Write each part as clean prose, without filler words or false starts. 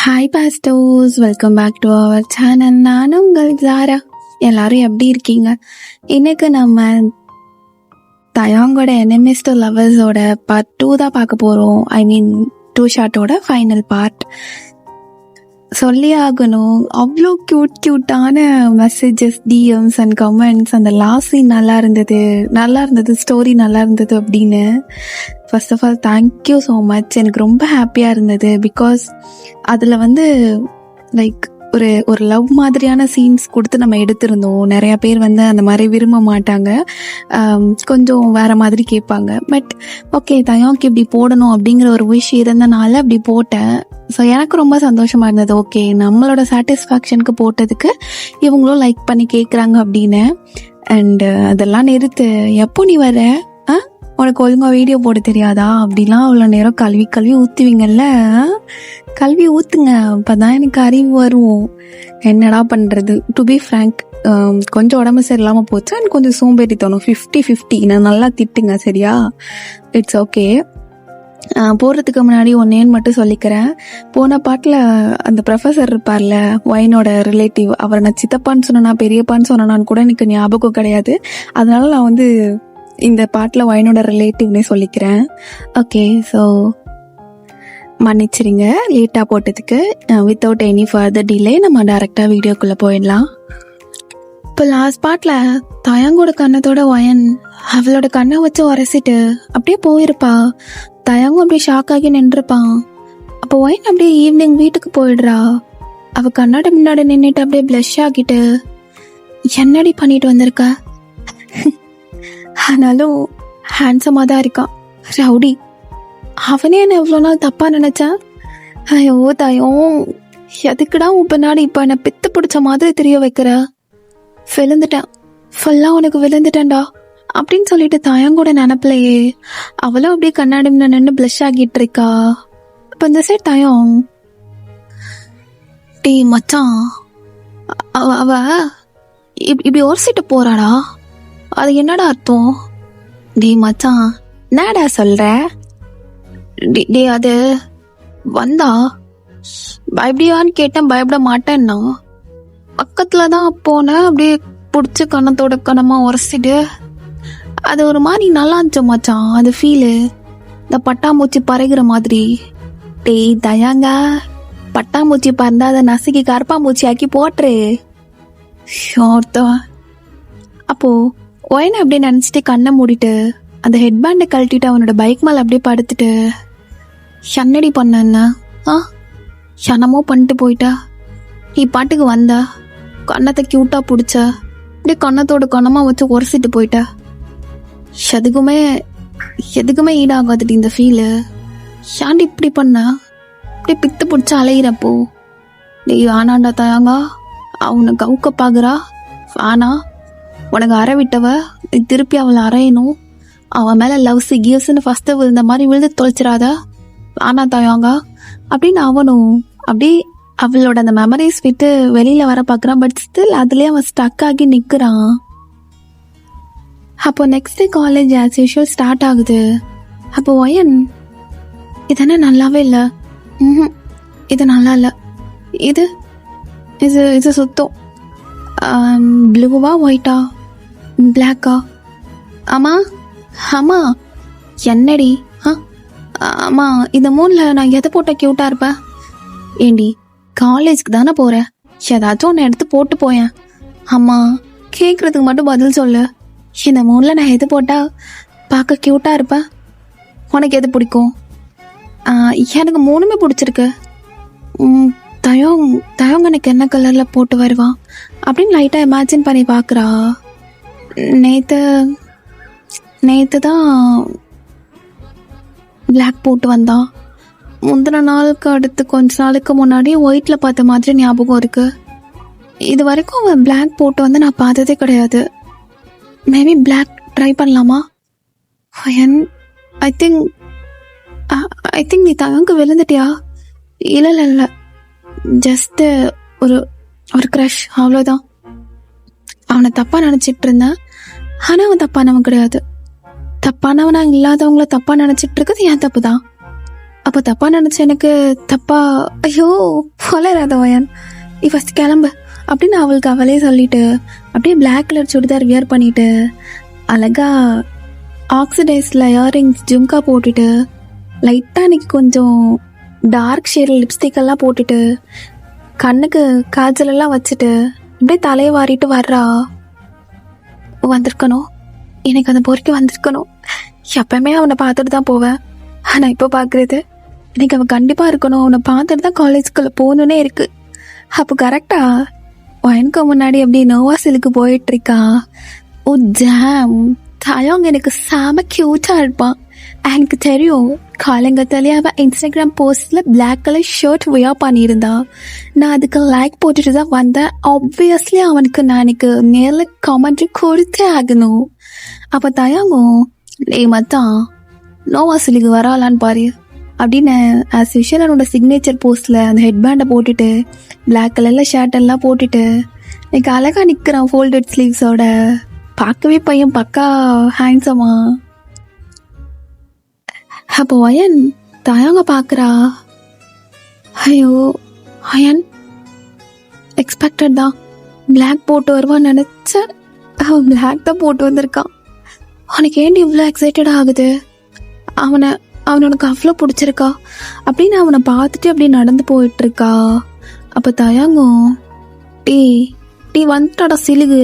Hi பாஸ்டோஸ், welcome back to our channel. நானும் உங்கள் ஜாரா. எல்லாரும் எப்படி இருக்கீங்க? இன்னைக்கு நம்ம தயாங்கோட எனிமீஸ் டு லவர்ஸோட பார்ட் 2 தான் பார்க்க போகிறோம். ஐ மீன் 2 ஷார்ட்டோட ஃபைனல் பார்ட். சொல்லி ஆகணும், அவ்வளோ க்யூட்டான மெசேஜஸ், டிஎம்ஸ் அண்ட் கமெண்ட்ஸ். அந்த லாஸ்ட் சீன் நல்லா இருந்தது, ஸ்டோரி நல்லா இருந்தது அப்படின்னு. First of all thank you so much. எனக்கு ரொம்ப ஹாப்பியாக இருந்தது. பிகாஸ் அதில் லைக் ஒரு லவ் மாதிரியான சீன்ஸ் கொடுத்து நம்ம எடுத்திருந்தோம். நிறைய பேர் அந்த மாதிரி விரும்ப மாட்டாங்க, கொஞ்சம் வேற மாதிரி கேட்பாங்க. பட் ஓகே, தயாங்க்கு இப்படி போடணும் அப்படிங்கிற ஒரு விஷ் இருந்தனால அப்படி போட்டேன். ஸோ எனக்கு ரொம்ப சந்தோஷமா இருந்தது. ஓகே, நம்மளோட சாட்டிஸ்ஃபேக்ஷனுக்கு போட்டதுக்கு இவங்களும் லைக் பண்ணி கேட்குறாங்க அப்படின்னு. அண்ட் அதெல்லாம் நிறுத்து. எப்போ நீ வர? உனக்கு ஒழுங்கா வீடியோ போட தெரியாதா? அப்படிலாம் அவ்வளோ நேரம் கல்வி ஊற்றுவீங்கல்ல. கல்வி ஊற்றுங்க, அப்போதான் எனக்கு அறிவு வரும். என்னடா பண்ணுறது? டு பி ஃப்ரேங்க், கொஞ்சம் உடம்பு சரியில்லாமல் போச்சு. எனக்கு கொஞ்சம் சோம்பேறி தோணும். 50-50 நான் நல்லா திட்டுங்க, சரியா? It's okay. போடுறதுக்கு முன்னாடி ஒன்னேன்னு மட்டும் சொல்லிக்கிறேன். போன பாட்டில் அந்த ப்ரொஃபஸர் இருப்பார்ல, ஒயினோட ரிலேட்டிவ், அவரை நான் சித்தப்பான்னு சொன்னா பெரியப்பான்னு சொன்னான்னு கூட எனக்கு ஞாபகம் கிடையாது. அதனால நான் இந்த பாட்டில் ஒயினோட ரிலேட்டிவ்னே சொல்லிக்கிறேன். ஓகே, ஸோ மன்னிச்சிருங்க லேட்டாக போட்டதுக்கு. வித்தவுட் எனி ஃபர்தர் டிலே நம்ம டைரெக்டாக வீடியோக்குள்ளே போயிடலாம். இப்போ லாஸ்ட் பார்ட்டில் தயாங்கோட கண்ணத்தோட ஒயன் அவளோட கண்ணை வச்சு உரசிட்டு அப்படியே போயிருப்பா. தயாங்கும் அப்படியே ஷாக் ஆகி நின்றுப்பான். அப்போ ஒயன் அப்படியே ஈவினிங் வீட்டுக்கு போயிடுறா. அவ கண்ணாடி முன்னாடி நின்றுட்டு அப்படியே ப்ளஷ் ஆகிட்டு, என்னடி பண்ணிட்டு வந்திருக்க? ஆனாலும் ஹேண்ட்ஸமாக தான் இருக்கான் ரவுடி. அவனே என்ன எவ்வளோ நாள் தப்பாக நினச்சான். ஐயோ தயம், எதுக்குடா உன் பின்னாடி இப்போ என்னை பித்து பிடிச்ச மாதிரி தெரிய வைக்கிற? விழுந்துட்டேன், ஃபுல்லாக உனக்கு விழுந்துட்டேன்டா அப்படின்னு சொல்லிட்டு தயங்கூட நினப்பிலையே அவளும் அப்படியே கண்ணாடி நின்று ப்ளஷ் ஆகிட்டு இருக்கா. இப்போ இந்த சைட் தயம், டீ மச்சான், அவ இப்படி உரசிட்டு போறாடா, அது என்னடா அர்த்தம்? டே மச்சான், என்னடா சொல்ற? டே அது வந்தா பயப்படியான்னு கேட்டேன். பயப்பட மாட்டேன்னா பக்கத்துல தான் போனேன். அப்படியே பிடிச்சி கணத்தோட கணமா உரசிட்டு அது ஒரு மாதிரி நல்லா இருந்துச்சு மச்சான். அது ஃபீலு இந்த பட்டாம்பூச்சி பறகுற மாதிரி. டேய் தயாங்க, பட்டாம்பூச்சி பறந்தா அதை நசுக்கி கருப்பாம்பூச்சி ஆக்கி போட்டுரு. அப்போ ஒயனை அப்படியே நினச்சிட்டு கண்ணை மூடிட்டு அந்த ஹெட்பேண்டை கழட்டிட்டு அவனோட பைக் மேலே அப்படியே படுத்துட்டு, என்னடி பண்ண? என்னமோ பண்ணிட்டு போயிட்டா. நீ பாட்டுக்கு வந்தா, கண்ணத்தை கியூட்டா பிடிச்ச, அப்படியே கண்ணத்தோட கண்ணமாக வச்சு உரசிட்டு போயிட்டா. எதுக்குமே ஈடாகாதுடி இந்த ஃபீலு. ஏன்டி இப்படி பண்ண? அப்படியே பித்து பிடிச்ச அலையிறப்போ. டேய் ஆனாண்டா தயாங்கா, அவனை கவுக்க பாக்குறா. ஆனா உனக்கு அற விட்டவ திருப்பி அவளை அறையணும். அவன் மேல லவ்ஸ் கிவ்ஸ்ன்னு ஃபர்ஸ்ட் விழுந்த மாதிரி விழுந்து தொலைச்சிடாதா. ஆனா தயாங்கா அப்படின்னு அவனும் அப்படி அவளோட அந்த மெமரிஸ் விட்டு வெளியில வர பாக்குறான். பட் ஸ்டில் அதுலயே அவன் ஸ்டக் ஆகி நிக்கிறான். அப்போ next day college as usual start ஆகுது. அப்போ ஒயன், இதென்ன நல்லாவே இல்லை, இது நல்லா இல்லை, இது இது இது சுத்தம் ப்ளூவா ஒயிட்டா பிளாக்கா? ஆமா என்னடி? ஆமா, இந்த மூணில் நான் எதை போட்ட கியூட்டா இருப்பேன்? ஏண்டி காலேஜுக்கு தானே போகிறேன், ஏதாச்சும் ஒன்று எடுத்து போட்டு போயேன். ஆமா, கேட்குறதுக்கு மட்டும் பதில் சொல்லு. இந்த மூணில் நான் எது போட்டா பார்க்க கியூட்டா இருப்பேன்? உனக்கு எது பிடிக்கும்? எனக்கு மூணுமே பிடிச்சிருக்கு. தயங்க எனக்கு என்ன கலரில் போட்டு வருவான் அப்படின்னு லைட்டாக இமேஜின் பண்ணி பார்க்குறா. நேற்று தான் பிளாக் போட்டு வந்தான். முந்தின நாளுக்கு அடுத்து கொஞ்ச நாளுக்கு முன்னாடி ஒயிட்டில் பார்த்த மாதிரி ஞாபகம் இருக்குது. இது வரைக்கும் அவன் பிளாக் போட்டு நான் பார்த்ததே கிடையாது. மேபி பிளாக் ட்ரை பண்ணலாமா? ஐ திங்க் நீ தயங்க விழுந்துட்டியா? இல்லை, ஜஸ்ட் ஒரு க்ரஷ், அவ்வளோதான். அவனை தப்பாக நினச்சிட்டு இருந்தேன். ஆனால் அவன் தப்பானவன் கிடையாது. தப்பானவனா இல்லாதவங்கள தப்பாக நினச்சிட்டு இருக்குது என் தப்பு தான். அப்போ தப்பா நினைச்ச எனக்கு தப்பா ஐயோ வளராத வயன் நீ ஃபர்ஸ்ட் கிளம்பு அப்படின்னு அவளுக்கு அவளே சொல்லிட்டு அப்படியே பிளாக் கலர் சுடிதார் வியர் பண்ணிட்டு அழகா ஆக்சிடைஸ்ல இயரிங்ஸ் ஜும்கா போட்டுட்டு லைட்டாக இன்னைக்கு கொஞ்சம் டார்க் ஷேடில் லிப்ஸ்டிக் எல்லாம் போட்டுட்டு கண்ணுக்கு காஜல் எல்லாம் வச்சுட்டு அப்படியே தலையை வாரிட்டு வர்றா. வந்திருக்கணும், எனக்கு அந்த பொறுக்கி வந்திருக்கணும். எப்பவுமே அவனை பார்த்துட்டு தான் போவேன். ஆனால் இப்போ பார்க்குறது எனக்கு அவன் கண்டிப்பாக இருக்கணும். அவனை பார்த்துட்டு தான் காலேஜுக்குள்ளே போகணுன்னே இருக்கு. அப்போ கரெக்டா எனக்கு முன்னாடி அப்படி நோவாசிலுக்கு போயிட்டு இருக்கா. ஓ ஜாம், தயங்க எனக்கு செம க்யூட்டாக இருப்பான். எனக்கு தெரியும், காலங்கத்தாலே அவன் இன்ஸ்டாகிராம் போஸ்ட்ல பிளாக் கலர் ஷர்ட் வியர் பண்ணியிருந்தா. நான் அதுக்கு லைக் போட்டுட்டு தான் வந்தேன். ஆப்வியஸ்லி அவனுக்கு நான் எனக்கு நேரில் கமெண்ட்ரி கொடுத்தே ஆகணும். அப்போ தயங்கும், டேய் மச்சான் நோவாசிலுக்கு வராலான்னு பாரு அப்படின்னு ஆஸ் யூஷுவல் அவனோட சிக்னேச்சர் போஸ்ட்ல அந்த ஹெட்பேண்டை போட்டுட்டு பிளாக் கலர்ல ஷர்ட் எல்லாம் போட்டுட்டு எனக்கு அழகா நிற்கிறான் ஃபோல்டட் ஸ்லீவ்ஸோட. பார்க்கவே பையன் பக்கா ஹேண்ட்ஸமா. அப்போ அயன் தயங்க பார்க்குறா. ஐயோ அயன் எக்ஸ்பெக்டட் தான், பிளாக் போட்டு வருவான்னு நினச்ச அவன் பிளாக் தான் போட்டு வந்திருக்கான். அவனுக்கு ஏண்டி இவ்வளோ எக்ஸைட்டட் ஆகுது? அவனுக்கு அவ்வளோ பிடிச்சிருக்கா அப்படின்னு அவனை பார்த்துட்டு அப்படியே நடந்து போயிட்டு இருக்கா. அப்போ தயங்கும், டீ வந்துட்டாடா சிலுகு.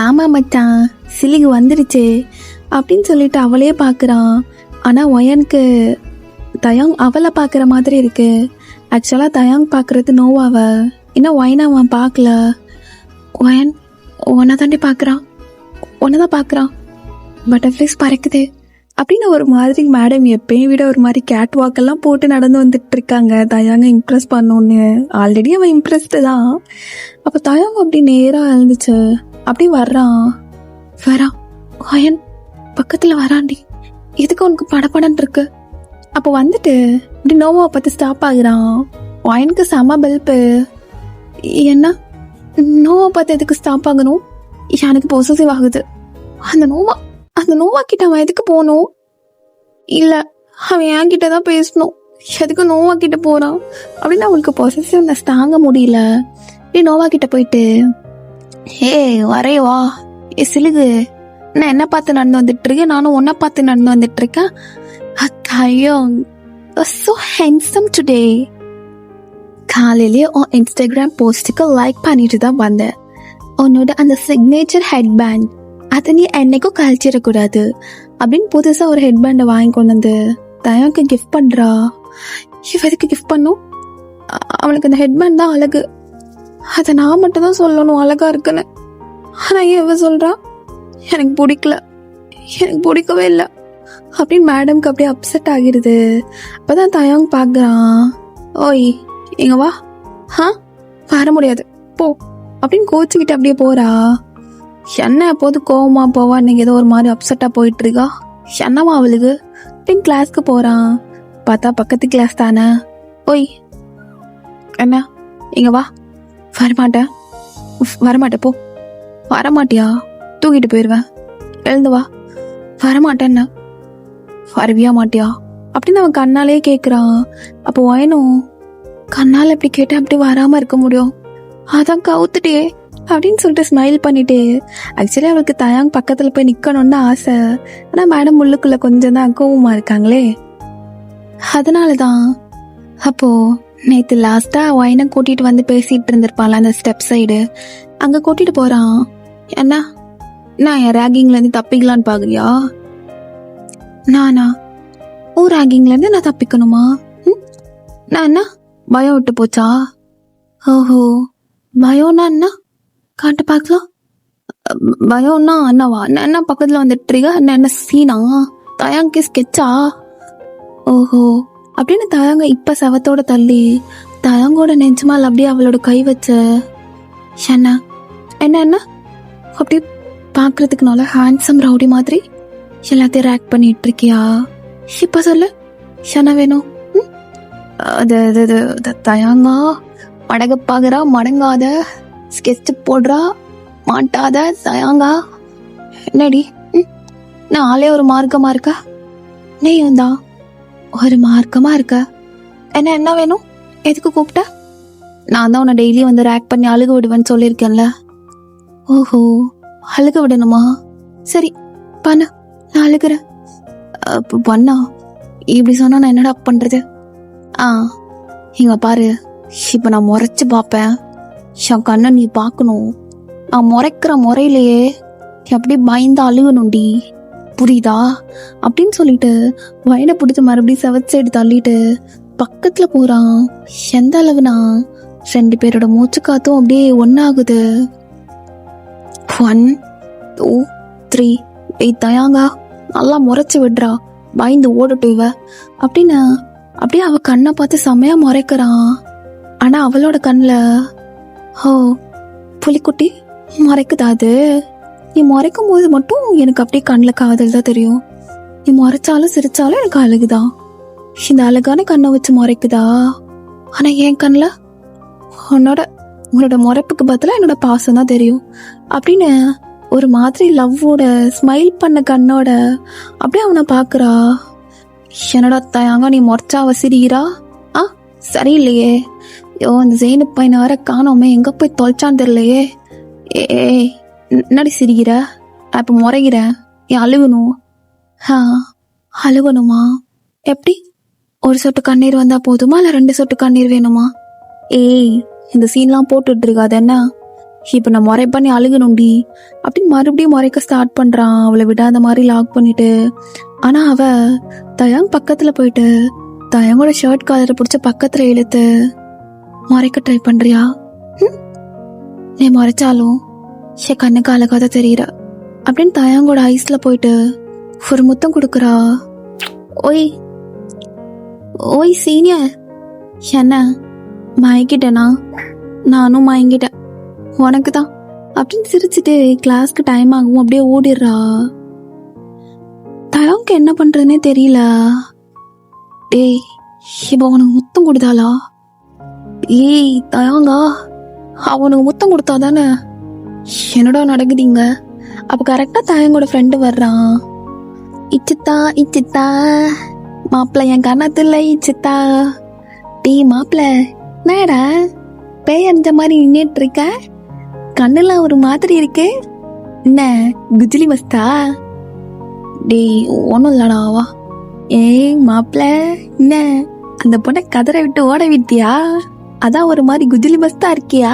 ஆமாம் மச்சான் சிலுகு வந்துருச்சு அப்படின்னு சொல்லிட்டு அவளையே பார்க்குறான். ஆனால் ஒயனுக்கு தயாங் அவளை பார்க்குற மாதிரி இருக்கு. ஆக்சுவலாக தயாங் பார்க்குறது நோவாவை, இன்னும் ஒயனை அவன் பார்க்கல. ஒயன் ஒன்றை தாண்டி பார்க்குறான், ஒன்றை தான் பார்க்குறான். பட்டர்ஃப்ளைஸ் பறக்குது அப்படின்னு ஒரு மாதிரி மேடம் எப்பயும் விட ஒரு மாதிரி கேட் வாக்கெல்லாம் போட்டு நடந்து வந்துட்டு இருக்காங்க தயாங்க இம்ப்ரெஸ் பண்ணோன்னு. ஆல்ரெடி அவன் இம்ப்ரெஸ்டு தான். அப்போ தயாங்க அப்படி நேராக எழுந்துச்சு அப்படி வரான். ஒயன் பக்கத்தில் வராண்டி, எதுக்கு உனக்கு படப்படன்னு இருக்கு? அப்போ வந்துட்டு இப்படி நோவாவை பார்த்து ஸ்டாப் ஆகுறான். ஒயனுக்கு செம பெல்ப்பு. என்ன நோவா பார்த்து எதுக்கு ஸ்டாப் ஆகணும்? எனக்கு பொசசிவ் ஆகுது. அந்த நோவா கிட்ட அவன் எதுக்கு போகணும்? இல்லை அவன் என்கிட்ட தான் பேசணும், எதுக்கு நோவா கிட்ட போகிறான் அப்படின்னு அவளுக்கு பொசசிவ்னஸ் தாங்க முடியல. இப்படி நோவா கிட்ட போயிட்டு, வரையவா சிலுகு, நான் என்ன பார்த்து நடந்து வந்துட்டு இருக்கேன், நானும் உன்னை பார்த்து நடந்து வந்துட்டு இருக்கேன். so handsome today. காலையிலே உன் இன்ஸ்டாகிராம் போஸ்ட்டுக்கு லைக் பண்ணிட்டு தான் வந்தேன். உன்னோட அந்த சிக்னேச்சர் ஹெட்பேண்ட் அதை நீ என்னைக்கும் கழிச்சிடக்கூடாது அப்படின்னு புதுசாக ஒரு ஹெட்பேண்டை வாங்கி கொண்டு வந்து தயாக்கு கிஃப்ட் பண்ணுறா. எதுக்கு கிஃப்ட் பண்ணும்? அவனுக்கு அந்த ஹெட்பேண்ட் தான் அழகு, அதை நான் மட்டும் தான் சொல்லணும் அழகா இருக்குன்னு. ஆனால் இவ சொல்கிறா எனக்கு பிடிக்கவே இல்லை அப்படின்னு மேடம்க்கு அப்படியே அப்செட் ஆகிடுது. அப்போதான் தயாங் பார்க்குறான். ஓய் இங்க வா. வர முடியாது போ அப்படின்னு கோச்சுக்கிட்டு அப்படியே போறா. என்ன எப்போது கோவமா போவா, நீங்க ஏதோ ஒரு மாதிரி அப்செட்டா போயிட்டு இருக்கா, என்னவா அவளுக்கு அப்படின்னு கிளாஸ்க்கு போறான். பார்த்தா பக்கத்து கிளாஸ் தானே. ஓய் என்ன இங்க வா. வரமாட்டேன் போ. வரமாட்டியா? தூக்கிட்டு போயிடுவேன், எழுந்து வா. வரமாட்டேன்னா வரவியா மாட்டியா அப்படின்னு அவன் கண்ணாலே கேட்குறான். அப்போ வயனும் கண்ணால் எப்படி கேட்டேன் அப்படி வராமல் இருக்க முடியும், அதான் கவுத்துட்டே அப்படின்னு சொல்லிட்டு ஸ்மைல் பண்ணிட்டு. ஆக்சுவலி அவளுக்கு தயாங் பக்கத்தில் போய் நிற்கணும்னு தான் ஆசை. ஆனால் மேடம் உள்ளுக்குள்ளே கொஞ்சம் தான் கோவமாக இருக்காங்களே, அதனால தான். அப்போது நேற்று லாஸ்ட்டாக ஒயனை கூட்டிகிட்டு வந்து பேசிகிட்டு இருந்திருப்பாள் அந்த ஸ்டெப் சைடு, அங்கே கூட்டிகிட்டு போகிறான். என்ன நான் என் ரேகிங்லேருந்து தப்பிக்கலான்னு பார்க்குறியா? நானா ரேகிங்லேருந்து நான் தப்பிக்கணுமா? நான் என்ன பயம் விட்டு போச்சா? ஓஹோ பயம்னா என்ன காட்டு பார்க்கலாம். பயம்னா அண்ணாவா? என்ன பக்கத்தில் வந்துட்டுருக்க? என்ன சீனா? தயாங்கே ஸ்கெட்சா? ஓஹோ அப்படின்னு தயாங்க இப்போ செவத்தோட தள்ளி தயாங்கோட நெஞ்சமால் அப்படியே அவளோட கை வச்ச. என்ன அப்படி பார்க்கறதுக்கு நல்லா ஹேண்ட்ஸம் ரவுடி மாதிரி எல்லாத்தையும் ரேக் பண்ணிட்டு இருக்கியா? இப்போ சொல்லு என்ன வேணும்? அது தயாங்கா மடகப்பாகிறா, மடங்காத ஸ்கெட்சு போடுறா, மாட்டாத தயாங்கா. என்னடி நான் ஆளே ஒரு மார்க்கமா இருக்கா? நீயும் தான் ஒரு மார்க்கமா இருக்க. என்ன வேணும்? எதுக்கு கூப்பிட்ட? நான் தான் உன்னை டெய்லி வந்து ரேக் பண்ணி அழுக விடுவேன்னு சொல்லியிருக்கேன்ல. ஓஹோ, அழுக விடணுமா? சரி பண்ண, நான் அழுகிறேன். பண்ணா இப்படி சொன்னா நான் என்னடா பண்றது? இங்க பாரு, இப்ப நான் முறைச்சு பார்ப்பேன். என் கண்ணை நீ பார்க்கணும். நான் முறைக்கிற முறையிலேயே எப்படி பயந்து அழுகணும்டி, புரியுதா? அப்படின்னு சொல்லிட்டு வயனை பிடிச்சி மறுபடியும் செவத் சைடு தள்ளிட்டு பக்கத்துல போறான். எந்த அளவுனா 2 பேரோட மூச்சு காத்தும் அப்படியே ஒன்னாகுது. 1 2 3 தயாங்கா நல்லா முறைச்சு விடுறா, பயந்து ஓடட்டும் இவ அப்படின்னு அப்படியே அவ கண்ணை பார்த்து செமையா முறைக்கிறான். ஆனா அவளோட கண்ணுல புலிக்குட்டி முறைக்குதா? அது நீ முறைக்கும் போது மட்டும் எனக்கு அப்படியே கண்ணில் காதல் தான் தெரியும். நீ முறைச்சாலும் சிரிச்சாலும் எனக்கு அழுகுதான். இந்த அழகான கண்ணை வச்சு முறைக்குதா? ஆனா என் கண்ணில் உன்னோட முறைப்புக்கு பதிலாக என்னோட பாசம் தான் தெரியும் அப்படின்னு ஒரு மாதிரி லவ்வோட ஸ்மைல் பண்ண கண்ணோட அப்படியே அவனை பாக்குறா. என்னோட தயாங்க நீ முறைச்சா அவ சிரிக்கிறா? சரியில்லையே. இந்த ஜெயினு பையனை வர காணோமே, எங்க போய் தொலைச்சான்னு தெரியலையே. என்னடி சிரிக்கிற? இப்ப முறைகிறேன், ஏன் அழுகணும்? அழுகணுமா? எப்படி? ஒரு சொட்டு கண்ணீர் வந்தா போதுமா இல்ல 2 சொட்டு கண்ணீர் வேணுமா? இந்த சீன்லாம் போட்டுட்டு இருக்காது என்ன? இப்ப நான் முறை பண்ணி அழுகணும்டி அப்படின்னு மறுபடியும் முறைக்க ஸ்டார்ட் பண்றான், அவளை விடாத மாதிரி லாக் பண்ணிட்டு. ஆனா அவ தயாங் பக்கத்துல போயிட்டு தயாங்கோட ஷர்ட் காலரை பிடிச்ச பக்கத்துல இழுத்து முறைக்க ட்ரை பண்றியா? நீ முறைச்சாலும் கண்ணுக்கு அழகாத தெரியுற அப்படின்னு தயாங்கோட ஐஸ்ல போயிட்டு ஒரு முத்தம் கொடுக்குறா. ஓய் சீனியர், என்ன மயங்கிட்டேனா? நானும் மயங்கிட்டேன் உனக்கு தான் அப்படின்னு சிரிச்சுட்டு கிளாஸ்க்கு டைம் ஆகும் அப்படியே ஓடிடுறா. தயாங்க்கு என்ன பண்றதுன்னே தெரியல. இப்ப உனக்கு முத்தம் கொடுத்தாளா? தயாங்கா, அவனுக்கு முத்தம் கொடுத்தாதானே என்னடா நடக்குதுங்க? அப்ப கரெக்டா தயாங்கோட ஃப்ரெண்டு வர்றான். இச்சித்தா மாப்பிள்ள என் கண்ணத்துல இச்சித்தா. மாப்பிள்ள என்னடா பேய் அந்த மாதிரி நின்னுட்டு இருக்க? கண்ணுல ஒரு மாதிரி இருக்கு, என்ன குஜிலி மஸ்தா? ஒன்னும் இல்லடாவா. மாப்பிள்ள என்ன அந்த பொண்ணை கதரை விட்டு ஓட விட்டியா? அதான் ஒரு மாதிரி குஜிலி மஸ்தா இருக்கியா?